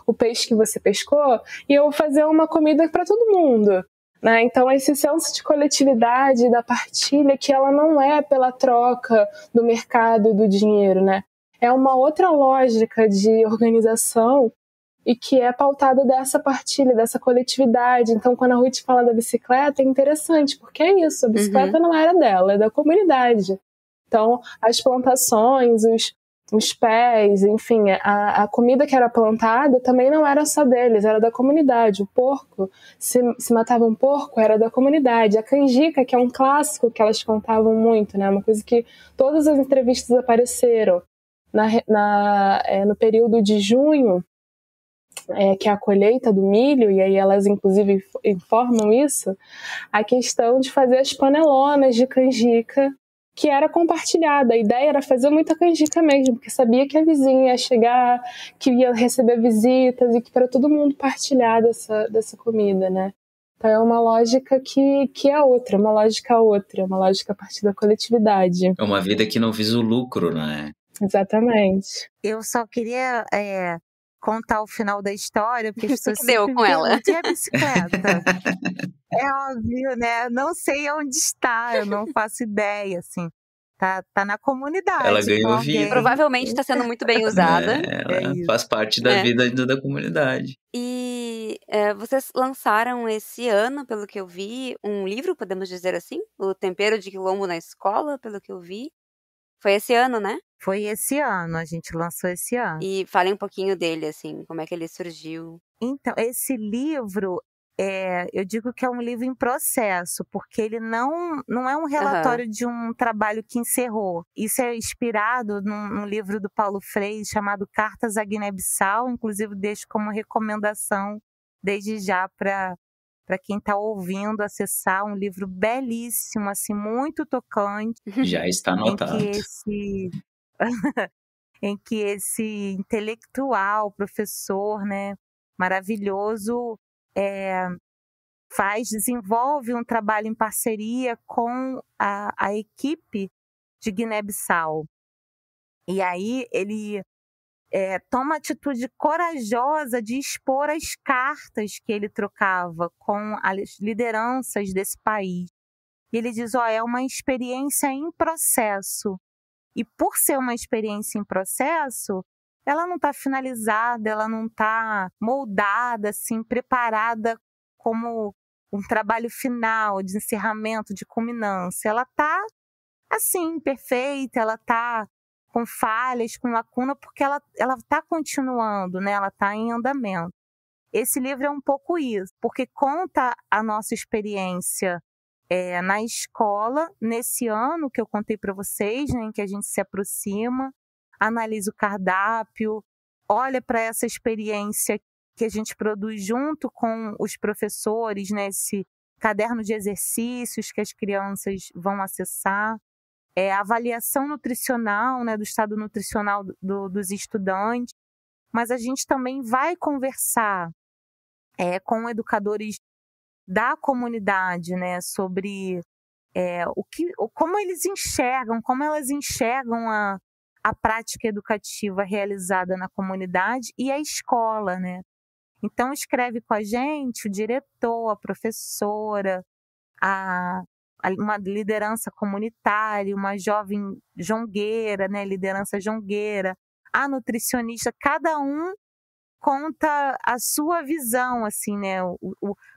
o peixe que você pescou e eu vou fazer uma comida para todo mundo. Né? Então, esse senso de coletividade, da partilha, que ela não é pela troca do mercado e do dinheiro, né? É uma outra lógica de organização e que é pautada dessa partilha, dessa coletividade. Então, quando a Ruth fala da bicicleta, é interessante, porque é isso, a bicicleta não era dela, é da comunidade. Então, as plantações, os pés, enfim, a comida que era plantada também não era só deles, era da comunidade. O porco, se matava um porco, era da comunidade. A canjica, que é um clássico que elas contavam muito, né? Uma coisa que todas as entrevistas apareceram. No período de junho, que é a colheita do milho, e aí elas inclusive informam isso, a questão de fazer as panelonas de canjica, que era compartilhada. A ideia era fazer muita canjica mesmo, porque sabia que a vizinha ia chegar, que ia receber visitas e que para todo mundo partilhar dessa comida, né? Então é uma lógica que é uma lógica a partir da coletividade. É uma vida que não visa o lucro, né? Exatamente. Eu só queria contar o final da história, porque as pessoas que deu sempre com me ela? perguntam, e a bicicleta? É óbvio, né? Não sei onde está, eu não faço ideia, assim. Tá na comunidade Ela com ganhou alguém. vida. Provavelmente está sendo muito bem usada. Ela isso. faz parte da vida ainda da comunidade. E vocês lançaram esse ano, pelo que eu vi, um livro, podemos dizer assim? O Tempero de Quilombo na Escola, pelo que eu vi. Foi esse ano, né? Foi esse ano, a gente lançou esse ano. E fale um pouquinho dele, assim, como é que ele surgiu. Então, esse livro, eu digo que é um livro em processo, porque ele não é um relatório de um trabalho que encerrou. Isso é inspirado num livro do Paulo Freire chamado Cartas à Guiné-Bissau, inclusive deixo como recomendação desde já para quem está ouvindo acessar, um livro belíssimo, assim, muito tocante. Já está anotado. Em que esse intelectual, professor, né, maravilhoso, desenvolve um trabalho em parceria com a equipe de Guiné-Bissau. E aí ele toma a atitude corajosa de expor as cartas que ele trocava com as lideranças desse país. E ele diz, é uma experiência em processo. E por ser uma experiência em processo, ela não está finalizada, ela não está moldada, assim, preparada como um trabalho final, de encerramento, de culminância. Ela está, assim, perfeita, ela está com falhas, com lacuna, porque ela está continuando, né? Ela está em andamento. Esse livro é um pouco isso, porque conta a nossa experiência na escola, nesse ano que eu contei para vocês, né, em que a gente se aproxima, analisa o cardápio, olha para essa experiência que a gente produz junto com os professores, né, esse caderno de exercícios que as crianças vão acessar, a avaliação nutricional, né, do estado nutricional dos estudantes, mas a gente também vai conversar com educadores da comunidade, né, sobre como eles enxergam, como elas enxergam a prática educativa realizada na comunidade e a escola, né? Então escreve com a gente o diretor, a professora, uma liderança comunitária, uma jovem jongueira, né, liderança jongueira, a nutricionista, cada um conta a sua visão, assim, né?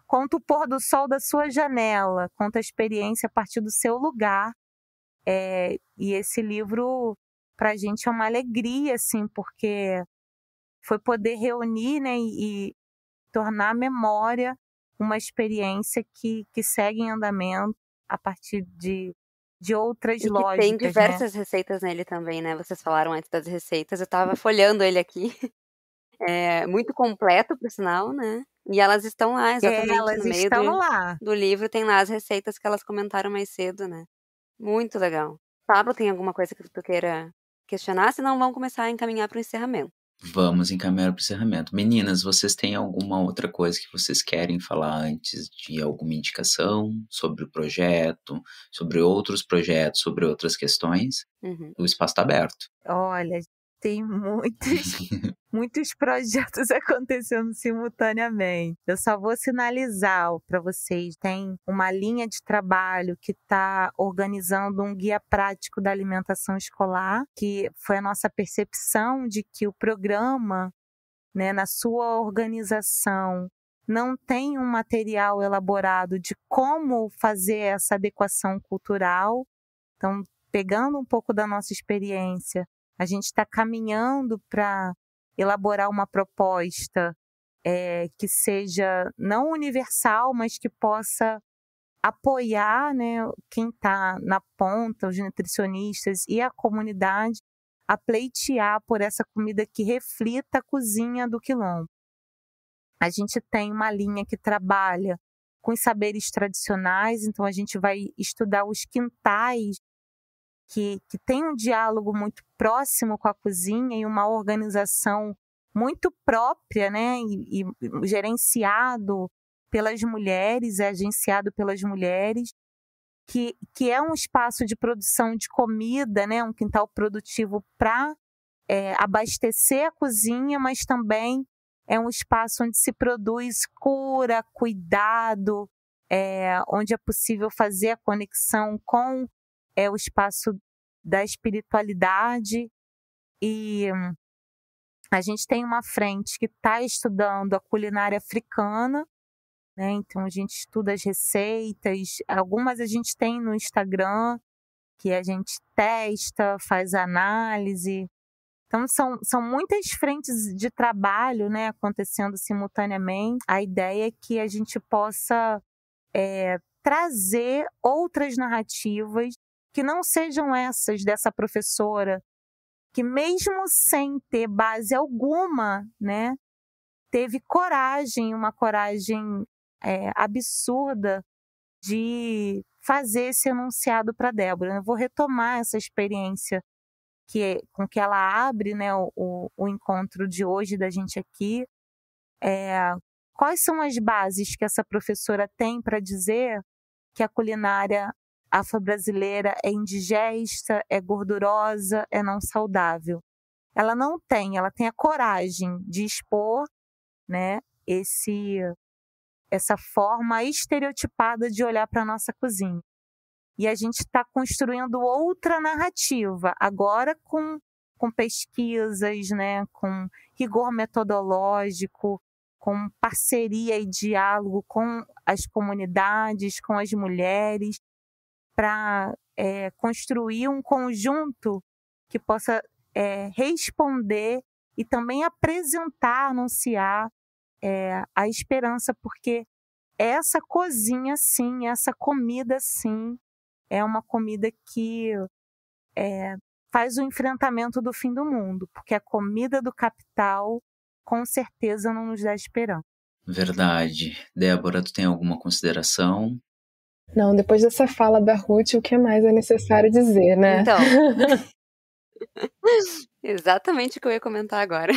Conta o pôr do sol da sua janela, conta a experiência a partir do seu lugar. E esse livro, para a gente, é uma alegria, assim, porque foi poder reunir, né, e tornar a memória uma experiência que segue em andamento a partir de outras e lógicas, tem diversas receitas nele também, né? Vocês falaram antes das receitas, eu estava folheando ele aqui. Muito completo, por sinal, né? E elas estão lá, exatamente, elas no meio estão lá. do livro, tem lá as receitas que elas comentaram mais cedo, né? Muito legal. Pablo, tem alguma coisa que tu queira questionar? Senão vamos começar a encaminhar para o encerramento. Vamos encaminhar para o encerramento. Meninas, vocês têm alguma outra coisa que vocês querem falar antes de alguma indicação sobre o projeto, sobre outros projetos, sobre outras questões? O espaço está aberto. Olha, tem muitos projetos acontecendo simultaneamente. Eu só vou sinalizar para vocês. Tem uma linha de trabalho que está organizando um guia prático da alimentação escolar, que foi a nossa percepção de que o programa, né, na sua organização, não tem um material elaborado de como fazer essa adequação cultural. Então, pegando um pouco da nossa experiência, a gente está caminhando para elaborar uma proposta que seja não universal, mas que possa apoiar, né, quem está na ponta, os nutricionistas e a comunidade, a pleitear por essa comida que reflita a cozinha do Quilombo. A gente tem uma linha que trabalha com os saberes tradicionais, então a gente vai estudar os quintais que tem um diálogo muito próximo com a cozinha e uma organização muito própria, né, e gerenciado pelas mulheres, agenciado pelas mulheres. que é um espaço de produção de comida, né? Um quintal produtivo para abastecer a cozinha, mas também é um espaço onde se produz cura, cuidado, onde é possível fazer a conexão com o espaço da espiritualidade. E a gente tem uma frente que está estudando a culinária africana, né? Então a gente estuda as receitas, algumas a gente tem no Instagram, que a gente testa, faz análise. Então são muitas frentes de trabalho, né, acontecendo simultaneamente. A ideia é que a gente possa trazer outras narrativas que não sejam essas dessa professora, que mesmo sem ter base alguma, né, teve coragem, uma coragem absurda de fazer esse enunciado para Débora. Eu vou retomar essa experiência com que ela abre, né, o encontro de hoje da gente aqui. Quais são as bases que essa professora tem para dizer que a culinária afro-brasileira é indigesta, é gordurosa, é não saudável? Ela não tem, ela tem a coragem de expor, né, essa forma estereotipada de olhar para a nossa cozinha. E a gente está construindo outra narrativa, agora com pesquisas, né, com rigor metodológico, com parceria e diálogo com as comunidades, com as mulheres, para construir um conjunto que possa responder e também apresentar, anunciar a esperança, porque essa cozinha, sim, essa comida, sim, é uma comida que faz o enfrentamento do fim do mundo, porque a comida do capital, com certeza, não nos dá esperança. Verdade. Débora, tu tem alguma consideração? Não, depois dessa fala da Ruth, o que mais é necessário dizer, né? Então, exatamente o que eu ia comentar agora.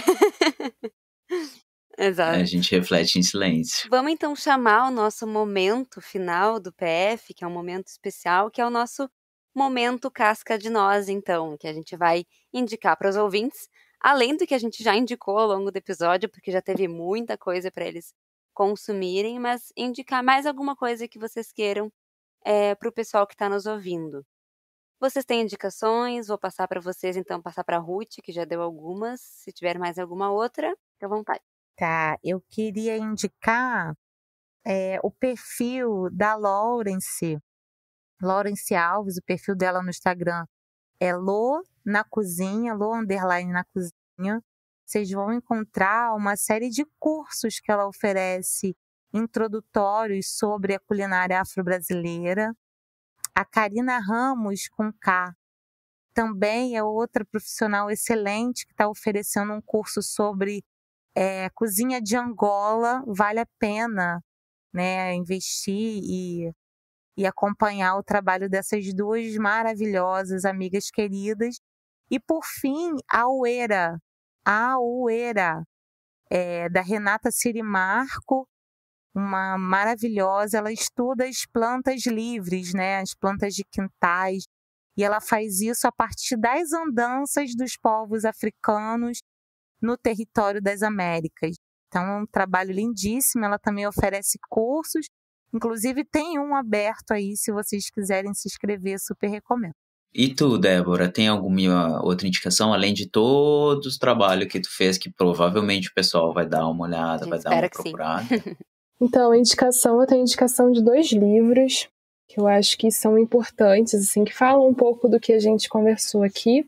Exato. A gente reflete em silêncio. Vamos então chamar o nosso momento final do PF, que é um momento especial, que é o nosso momento casca de noz, então, que a gente vai indicar para os ouvintes, além do que a gente já indicou ao longo do episódio, porque já teve muita coisa para eles consumirem, mas indicar mais alguma coisa que vocês queiram para o pessoal que está nos ouvindo. Vocês têm indicações? Vou passar para vocês, então, passar para a Ruth, que já deu algumas. Se tiver mais alguma outra, fique à vontade. Tá, eu queria indicar o perfil da Laurence Alves, o perfil dela no Instagram é Lo na Cozinha, Lo__ na Cozinha. Vocês vão encontrar uma série de cursos que ela oferece, introdutórios sobre a culinária afro-brasileira. A Karina Ramos, com K, também é outra profissional excelente que está oferecendo um curso sobre cozinha de Angola. Vale a pena, né, investir e acompanhar o trabalho dessas duas maravilhosas amigas queridas. E, por fim, a Uera, da Renata Sirimarco, uma maravilhosa. Ela estuda as plantas livres, né, as plantas de quintais, e ela faz isso a partir das andanças dos povos africanos no território das Américas. Então é um trabalho lindíssimo. Ela também oferece cursos, inclusive tem um aberto aí, se vocês quiserem se inscrever, super recomendo. E tu, Débora, tem alguma outra indicação, além de todos os trabalhos que tu fez, que provavelmente o pessoal vai dar uma olhada, vai dar uma procurada? Então, eu tenho indicação de 2 livros que eu acho que são importantes, assim, que falam um pouco do que a gente conversou aqui.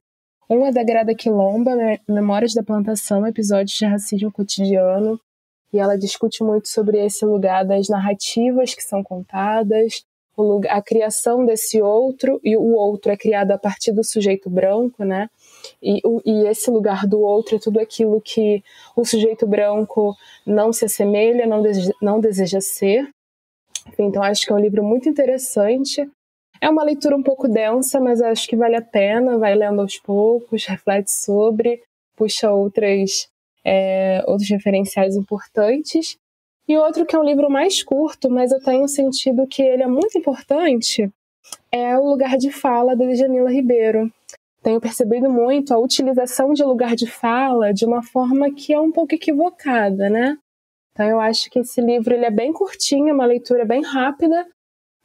Um é da Grada Quilomba, Memórias da Plantação, episódios de racismo cotidiano, e ela discute muito sobre esse lugar das narrativas que são contadas, a criação desse outro, e o outro é criado a partir do sujeito branco, né? E esse lugar do outro é tudo aquilo que o sujeito branco não se assemelha, não deseja ser. Então acho que é um livro muito interessante. É uma leitura um pouco densa, mas acho que vale a pena, vai lendo aos poucos, reflete sobre, puxa outros referenciais importantes. E outro que é um livro mais curto, mas eu tenho sentido que ele é muito importante, é o lugar de fala da Djamila Ribeiro. Tenho percebido muito a utilização de lugar de fala de uma forma que é um pouco equivocada, né? Então eu acho que esse livro ele é bem curtinho, é uma leitura bem rápida,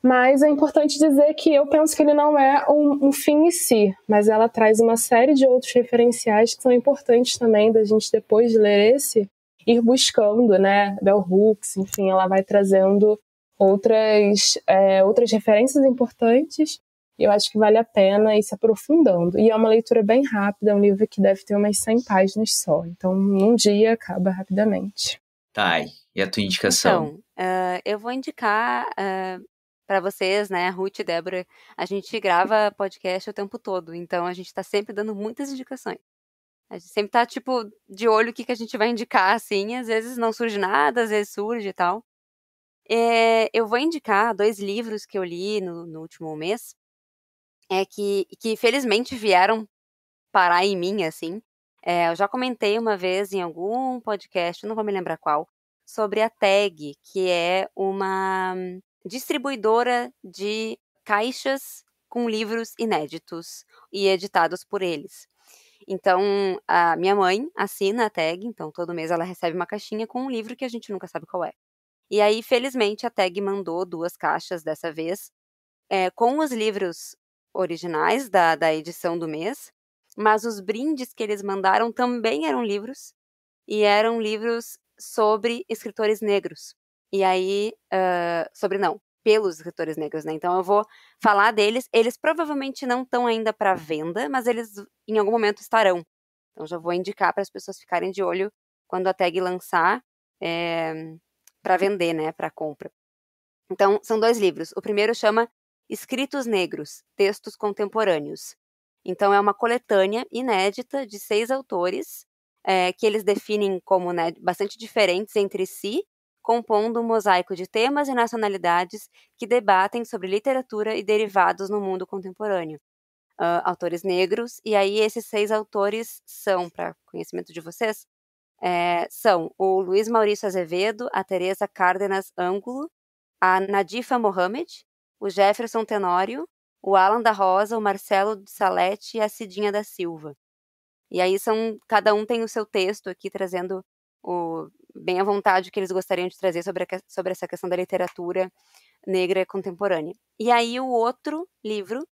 mas é importante dizer que eu penso que ele não é um fim em si, mas ela traz uma série de outros referenciais que são importantes também da gente, depois de ler esse, ir buscando, né? Bell Hooks, enfim, ela vai trazendo outras referências importantes. Eu acho que vale a pena ir se aprofundando. E é uma leitura bem rápida, é um livro que deve ter umas 100 páginas só. Então, num dia, acaba rapidamente. Tá, e a tua indicação? Então, eu vou indicar para vocês, né, Ruth e Débora, a gente grava podcast o tempo todo, então a gente tá sempre dando muitas indicações. A gente sempre tá, tipo, de olho o que a gente vai indicar, assim, às vezes não surge nada, às vezes surge e tal. Eu vou indicar 2 livros que eu li no último mês, que felizmente vieram parar em mim, assim. Eu já comentei uma vez em algum podcast, não vou me lembrar qual, sobre a Tag, que é uma distribuidora de caixas com livros inéditos e editados por eles. Então, a minha mãe assina a Tag, então todo mês ela recebe uma caixinha com um livro que a gente nunca sabe qual é. E aí, felizmente, a Tag mandou 2 caixas dessa vez, com os livros originais da edição do mês, mas os brindes que eles mandaram também eram livros, e eram livros sobre escritores negros. E aí, pelos escritores negros, né? Então eu vou falar deles. Eles provavelmente não estão ainda para venda, mas eles em algum momento estarão. Então já vou indicar para as pessoas ficarem de olho quando a Tag lançar para vender, né? Para compra. Então, são 2 livros. O primeiro chama Escritos Negros, Textos Contemporâneos. Então, é uma coletânea inédita de 6 autores, que eles definem como, né, bastante diferentes entre si, compondo um mosaico de temas e nacionalidades que debatem sobre literatura e derivados no mundo contemporâneo. Autores negros, e aí esses 6 autores são, para conhecimento de vocês, são o Luiz Maurício Azevedo, a Teresa Cárdenas Ângulo, a Nadifa Mohamed, o Jefferson Tenório, o Alan da Rosa, o Marcelo de Salete e a Cidinha da Silva. E aí cada um tem o seu texto aqui, trazendo bem à vontade o que eles gostariam de trazer sobre essa questão da literatura negra contemporânea. E aí o outro livro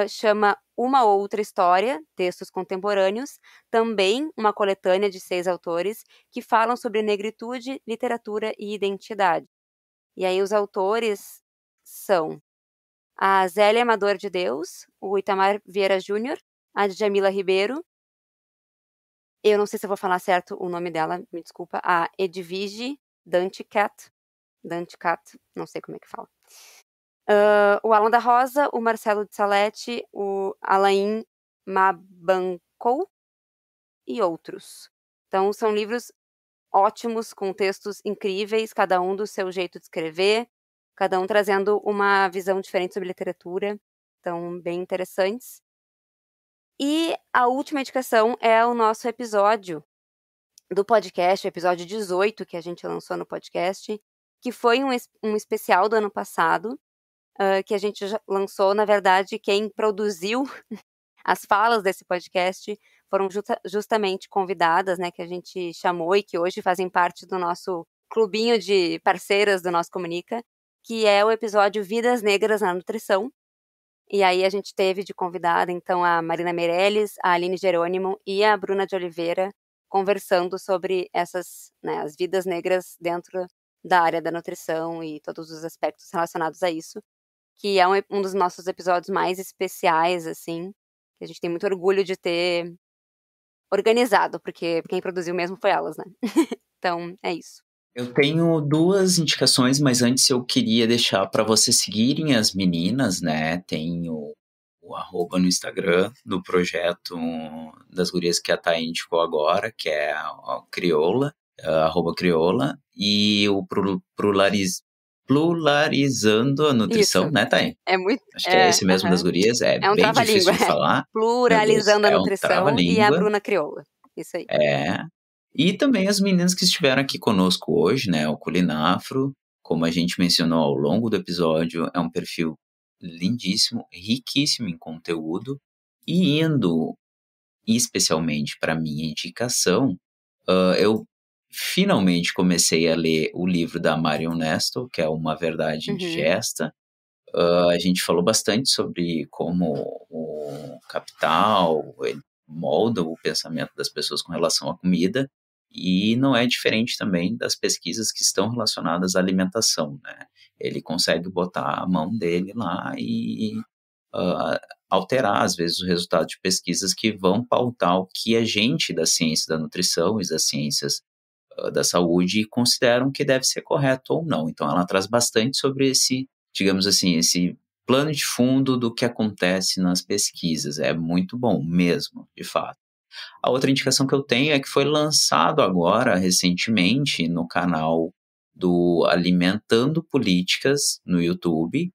chama Uma Outra História, Textos Contemporâneos, também uma coletânea de 6 autores que falam sobre negritude, literatura e identidade. E aí os autores são a Zélia Amador de Deus, o Itamar Vieira Júnior, a Djamila Ribeiro, eu não sei se eu vou falar certo o nome dela, me desculpa, a Edvige Danticat, não sei como é que fala. O Alan da Rosa, o Marcelo de Salete, o Alain Mabancou e outros. Então, são livros ótimos, com textos incríveis, cada um do seu jeito de escrever, cada um trazendo uma visão diferente sobre literatura, então, bem interessantes. E a última indicação é o nosso episódio do podcast, o episódio 18 que a gente lançou no podcast, que foi um especial do ano passado, que a gente já lançou. Na verdade, quem produziu as falas desse podcast foram justamente convidadas, né, que a gente chamou e que hoje fazem parte do nosso clubinho de parceiras do Nosso Comunica, que é o episódio Vidas Negras na Nutrição. E aí a gente teve de convidada, então, a Marina Meirelles, a Aline Jerônimo e a Bruna de Oliveira, conversando sobre essas, né, as vidas negras dentro da área da nutrição e todos os aspectos relacionados a isso, que é um dos nossos episódios mais especiais, assim, que a gente tem muito orgulho de ter organizado, porque quem produziu mesmo foi elas, né? Então, é isso. Eu tenho 2 indicações, mas antes eu queria deixar para vocês seguirem as meninas, né? Tem o arroba no Instagram do projeto das gurias que a Thay indicou agora, que é a Crioula, arroba Crioula, e o Pluralizando a Nutrição, Isso. né, Thay? É muito... Acho que é esse mesmo das gurias, é um bem difícil de falar. Pluralizando a Nutrição e a trava-língua. Bruna Crioula. Isso aí. E também as meninas que estiveram aqui conosco hoje, né, o Culinafro, como a gente mencionou ao longo do episódio, é um perfil lindíssimo, riquíssimo em conteúdo, e indo especialmente para minha indicação, eu finalmente comecei a ler o livro da Marion Nestle, que é Uma Verdade Indigesta. A gente falou bastante sobre como o capital ele molda o pensamento das pessoas com relação à comida, e não é diferente também das pesquisas que estão relacionadas à alimentação, né? Ele consegue botar a mão dele lá e alterar, às vezes, os resultados de pesquisas que vão pautar o que a gente da ciência da nutrição e das ciências da saúde consideram que deve ser correto ou não. Então, ela traz bastante sobre esse, digamos assim, esse plano de fundo do que acontece nas pesquisas. É muito bom mesmo, de fato. A outra indicação que eu tenho é que foi lançado agora, recentemente, no canal do Alimentando Políticas, no YouTube,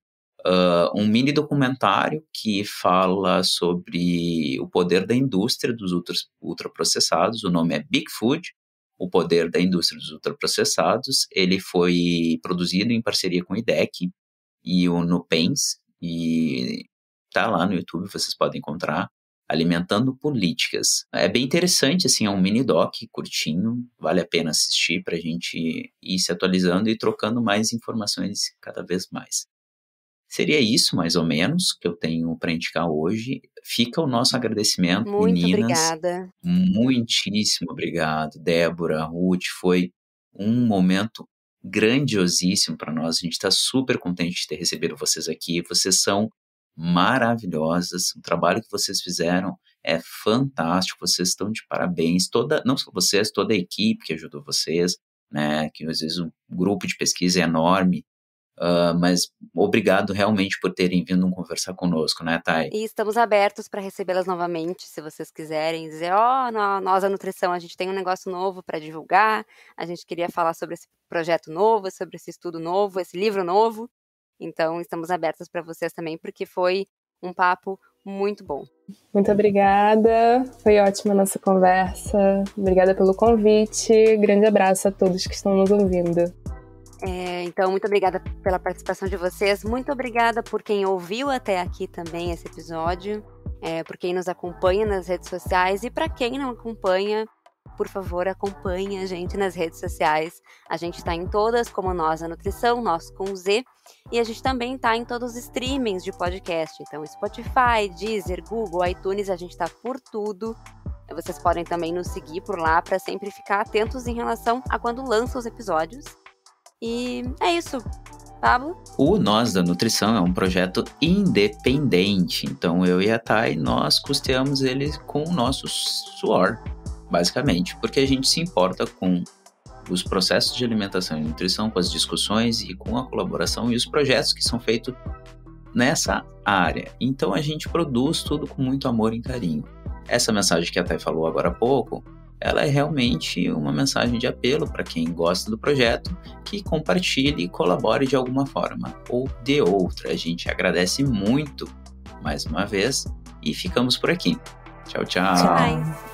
um mini documentário que fala sobre o poder da indústria dos ultraprocessados. O nome é Big Food, o poder da indústria dos ultraprocessados. Ele foi produzido em parceria com o IDEC e o Nupens, e tá lá no YouTube, vocês podem encontrar, Alimentando Políticas. É bem interessante, assim, é um mini doc curtinho, vale a pena assistir pra gente ir se atualizando e trocando mais informações cada vez mais. Seria isso, mais ou menos, que eu tenho para indicar hoje. Fica o nosso agradecimento, Muito meninas. obrigada. Muitíssimo obrigado, Débora, Ruth. Foi um momento grandiosíssimo para nós. A gente está super contente de ter recebido vocês aqui. Vocês são maravilhosas. O trabalho que vocês fizeram é fantástico. Vocês estão de parabéns. Não só vocês, toda a equipe que ajudou vocês, né? Que às vezes um grupo de pesquisa é enorme. Mas obrigado realmente por terem vindo conversar conosco, né, Thay? E estamos abertos para recebê-las novamente, se vocês quiserem dizer, nós, a nutrição, a gente tem um negócio novo para divulgar, a gente queria falar sobre esse projeto novo, sobre esse estudo novo, esse livro novo. Então, estamos abertos para vocês também, porque foi um papo muito bom. Muito obrigada, foi ótima a nossa conversa. Obrigada pelo convite, grande abraço a todos que estão nos ouvindo. Então, muito obrigada pela participação de vocês, muito obrigada por quem ouviu até aqui também esse episódio, por quem nos acompanha nas redes sociais, e para quem não acompanha, por favor, acompanhe a gente nas redes sociais. A gente está em todas, como Nós a Nutrição, Nós com Z, e a gente também está em todos os streamings de podcast, então Spotify, Deezer, Google, iTunes, a gente está por tudo. Vocês podem também nos seguir por lá para sempre ficar atentos em relação a quando lançam os episódios. E é isso, Pablo? O Nós da Nutrição é um projeto independente, então eu e a Thay, nós custeamos ele com o nosso suor, basicamente, porque a gente se importa com os processos de alimentação e nutrição, com as discussões e com a colaboração e os projetos que são feitos nessa área. Então a gente produz tudo com muito amor e carinho. Essa mensagem que a Thay falou agora há pouco, ela é realmente uma mensagem de apelo para quem gosta do projeto, que compartilhe e colabore de alguma forma ou de outra. A gente agradece muito mais uma vez e ficamos por aqui. Tchau, tchau. Tchau.